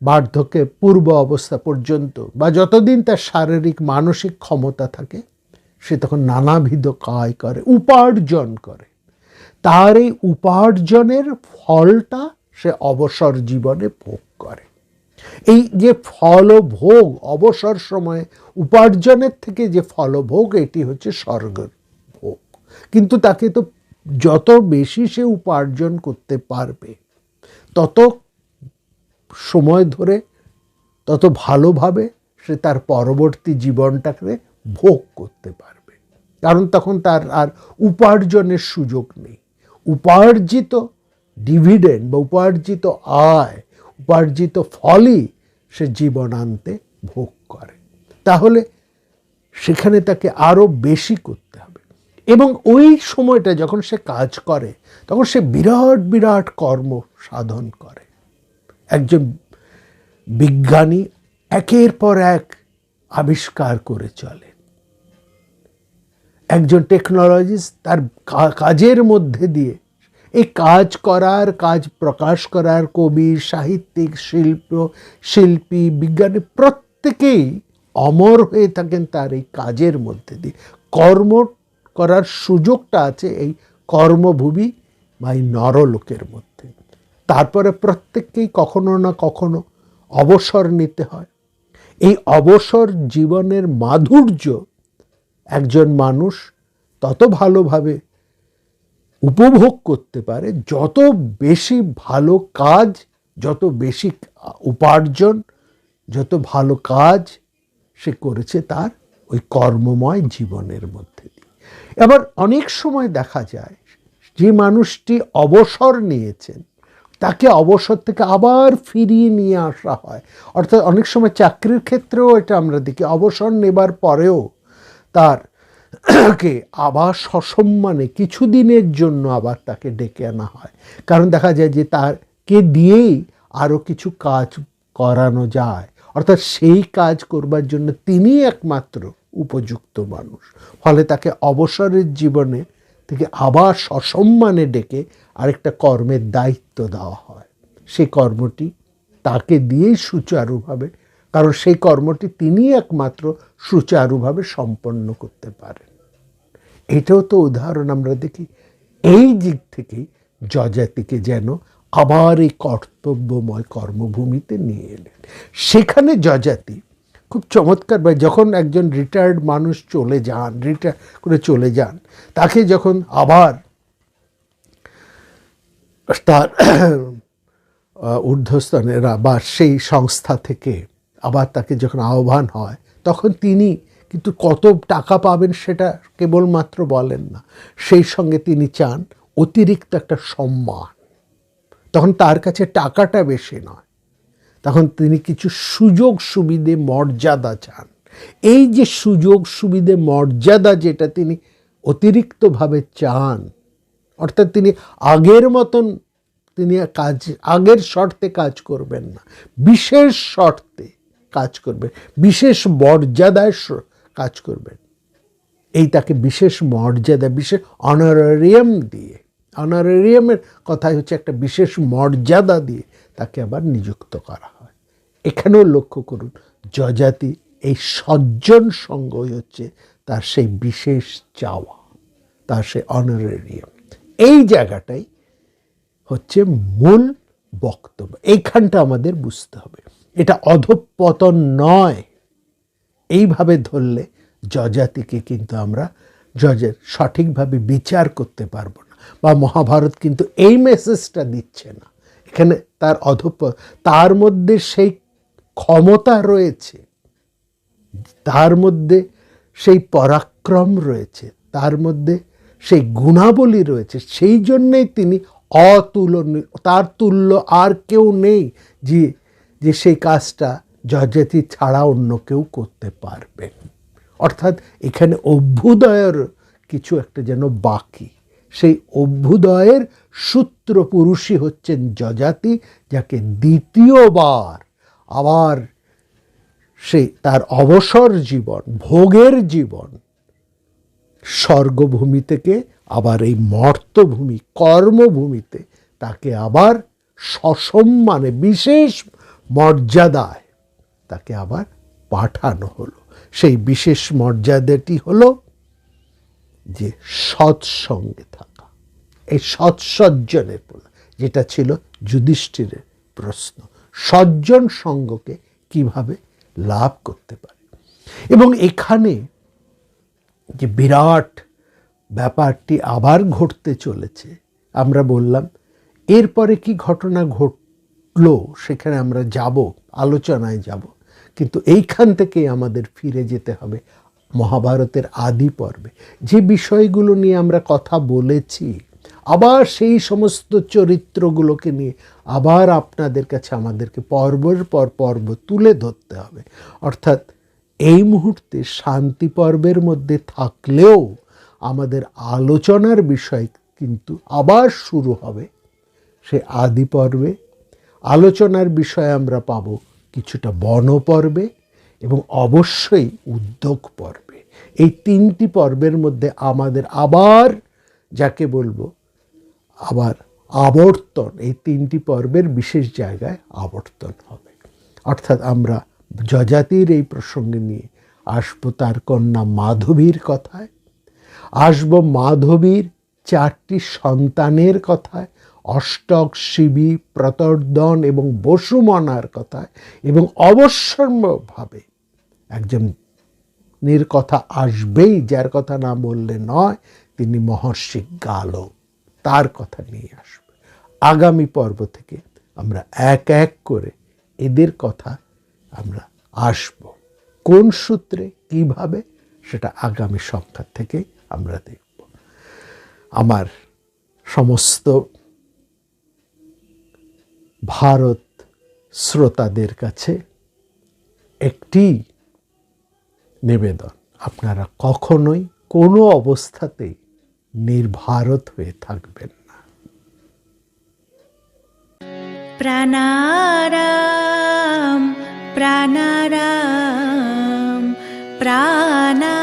বার্ধক্যের পূর্ব অবস্থা পর্যন্ত, বা যতদিন তার শারীরিক মানসিক ক্ষমতা থাকে, সে তখন নানাবিধ কাজ করে, উপার্জন করে। তার এই উপার্জনের ফলটা সে অবসর জীবনে ভোগ করে। এই যে ফলভোগ, অবসর সময়ে উপার্জনের থেকে যে ফলভোগ, এটি হচ্ছে স্বর্গের ভোগ। কিন্তু তাকে তো যত বেশি সে উপার্জন করতে পারবে, তত সময় ধরে, তত ভালোভাবে সে তার পরবর্তী জীবনটাকে ভোগ করতে পারবে। কারণ তখন তার আর উপার্জনের সুযোগ নেই। উপার্জিত ডিভিডেন্ড বা উপার্জিত আয়, উপার্জিত ফলই সে জীবনান্তে ভোগ করে। তাহলে সেখানে তাকে আরও বেশি করতে হবে, এবং ওই সময়টা যখন সে কাজ করে, তখন সে বিরাট বিরাট কর্ম সাধন করে। একজন বিজ্ঞানী একের পর এক আবিষ্কার করে চলে, একজন টেকনোলজিস্ট তার কাজের মধ্যে দিয়ে, এই কাজ করার, কাজ প্রকাশ করার, কবি, সাহিত্যিক, শিল্পী, বিজ্ঞানী প্রত্যেকেই অমর হয়ে থাকেন তার এই কাজের মধ্যে দিয়ে। কর্ম করার সুযোগটা আছে এই কর্মভূমি বা এই নরলোকের মধ্যে। তারপরে প্রত্যেককেই কখনো না কখনো অবসর নিতে হয়। এই অবসর জীবনের মাধুর্য একজন মানুষ তত ভালোভাবে উপভোগ করতে পারে, যত বেশি ভালো কাজ, যত বেশি উপার্জন, যত ভালো কাজ সে করেছে তার ওই কর্মময় জীবনের মধ্যে দিয়ে। এবার অনেক সময় দেখা যায় যে মানুষটি অবসর নিয়েছেন, তাকে অবসর থেকে আবার ফিরিয়ে নিয়ে আসা হয়। অর্থাৎ অনেক সময় চাকরির ক্ষেত্রেও এটা আমরা দেখি, অবসর নেবার পরেও তারকে আবার সসম্মানে কিছুদিনের জন্য আবার তাকে ডেকে আনা হয়। কারণ দেখা যায় যে তাকে দিয়েই আরও কিছু কাজ করানো যায়, অর্থাৎ সেই কাজ করবার জন্য তিনি একমাত্র উপযুক্ত মানুষ। ফলে তাকে অবসরের জীবনে থেকে আবার সসম্মানে ডেকে আরেকটা কর্মের দায়িত্ব দেওয়া হয়। সেই কর্মটি তাকে দিয়েই সুচারুভাবে, কারণ সেই কর্মটি তিনি একমাত্র সুচারুভাবে সম্পন্ন করতে পারেন। এটাও তো উদাহরণ আমরা দেখি। এই দিক থেকেই যযাতিকে যেন আবার এই কর্তব্যময় কর্মভূমিতে নিয়ে এলেন। সেখানে যযাতি খুব চমৎকার, যখন একজন রিটায়ার্ড মানুষ রিটায়ার করে চলে যান, তাকে যখন আবার তার ঊর্ধ্বস্তনেরা বা সেই সংস্থা থেকে আবার তাকে যখন আহ্বান হয়, তখন তিনি কিন্তু কত টাকা পাবেন সেটা কেবলমাত্র বলেন না, সেই সঙ্গে তিনি চান অতিরিক্ত একটা সম্মান। তখন তার কাছে টাকাটা বেশি নয়, তখন তিনি কিছু সুযোগ সুবিধে মর্যাদা চান। এই যে সুযোগ সুবিধে মর্যাদা যেটা তিনি অতিরিক্তভাবে চান, অর্থাৎ তিনি আগের মতন তিনি আগের শর্তে কাজ করবেন না, বিশেষ শর্তে কাজ করবেন, বিশেষ মর্যাদায় কাজ করবেন। এই তাকে বিশেষ মর্যাদা, বিশেষ অনারারিয়াম দিয়ে, অনারারিয়ামের কথাই হচ্ছে একটা বিশেষ মর্যাদা দিয়ে তাকে আবার নিযুক্ত করা হয়। এখানেও লক্ষ্য করুন, যযাতি এই সজ্জন সঙ্গই হচ্ছে তার সেই বিশেষ চাওয়া, তার সেই অনারারিয়াম। এই জায়গাটাই হচ্ছে মূল বক্তব্য। এইখানটা আমাদের বুঝতে হবে, এটা অধঃপতন নয়। এইভাবে ধরলে যযাতিকে কিন্তু আমরা সঠিকভাবে বিচার করতে পারবো না, বা মহাভারত কিন্তু এই মেসেজটা দিচ্ছে না। এখানে তার তার মধ্যে সেই ক্ষমতা রয়েছে, তার মধ্যে সেই পরাক্রম রয়েছে, তার মধ্যে সেই গুণাবলী রয়েছে, সেই জন্যেই তিনি অতুলনীয়, তার তুল্য আর কেউ নেই যে সেই কাজটা যযাতি ছাড়া অন্য কেউ করতে পারবেন। অর্থাৎ এখানে অভ্যুদয়ের কিছু একটা যেন বাকি, সেই অভ্যুদয়ের সূত্র পুরুষই হচ্ছেন যযাতি, যাকে দ্বিতীয়বার আবার সেই তার অবসর জীবন, ভোগের জীবন, স্বর্গভূমি থেকে আবার এই মর্তভূমি, কর্মভূমিতে তাকে আবার সসম্মানে, বিশেষ মর্যাদায় তাকে আবার পাঠানো হলো। সেই বিশেষ মর্যাদাটি হলো যে সৎসঙ্গে থাকা, এই সৎসজ্জনের, যেটা ছিল যুধিষ্ঠিরের প্রশ্ন, সজ্জন সঙ্গকে কিভাবে লাভ করতে পারে। এবং এখানে যে বিরাট ব্যাপারটি আবার ঘটতে চলেছে, আমরা বললাম এরপরে কি ঘটনা ঘটলো সেখানে আমরা যাব, আলোচনায় যাব, কিন্তু এইখান থেকেই আমাদের ফিরে যেতে হবে মহাভারতের আদি পর্বে। যে বিষয়গুলো নিয়ে আমরা কথা বলেছি, আবার সেই সমস্ত চরিত্রগুলোকে নিয়ে আবার আপনাদের কাছে আমাদেরকে পর্বের পর পর্ব তুলে ধরতে হবে। অর্থাৎ এই মুহূর্তে শান্তি পর্বের মধ্যে থাকলেও আমাদের আলোচনার বিষয় কিন্তু আবার শুরু হবে সে আদি পর্বে। আলোচনার বিষয় আমরা পাব কিছুটা বন পর্বে এবং অবশ্যই উদ্যোগ পর্বে। এই তিনটি পর্বের মধ্যে আমাদের আবার যাকে বলবো আবার আবর্তন, এই তিনটি পর্বের বিশেষ জায়গায় আবর্তন হবে। অর্থাৎ আমরা যযাতির এই প্রসঙ্গে নিয়ে আসবো তার কন্যা মাধবীর কথায়, আসবো মাধবীর 4টি সন্তানের কথায়, অষ্টক, শিবি, প্রতর্দন এবং বসুমনার কথায়, এবং অবশ্যম্ভাবে একজনের কথা আসবেই যার কথা না বললে নয়, তিনি মহর্ষি গাল, তার কথা নিয়ে আসবে। আগামী পর্ব থেকে আমরা এক এক করে এদের কথা আমরা আসব, কোন সূত্রে কিভাবে, সেটা আগামী সংখ্যা থেকে আমরা দেখব। আমার সমস্ত ভারত শ্রোতাদের কাছে একটি নিবেদন, আপনারা কখনোই কোনো অবস্থাতেই নির্ভারত হয়ে থাকবেন না। প্রাণারাম প্রাণারাম প্রাণা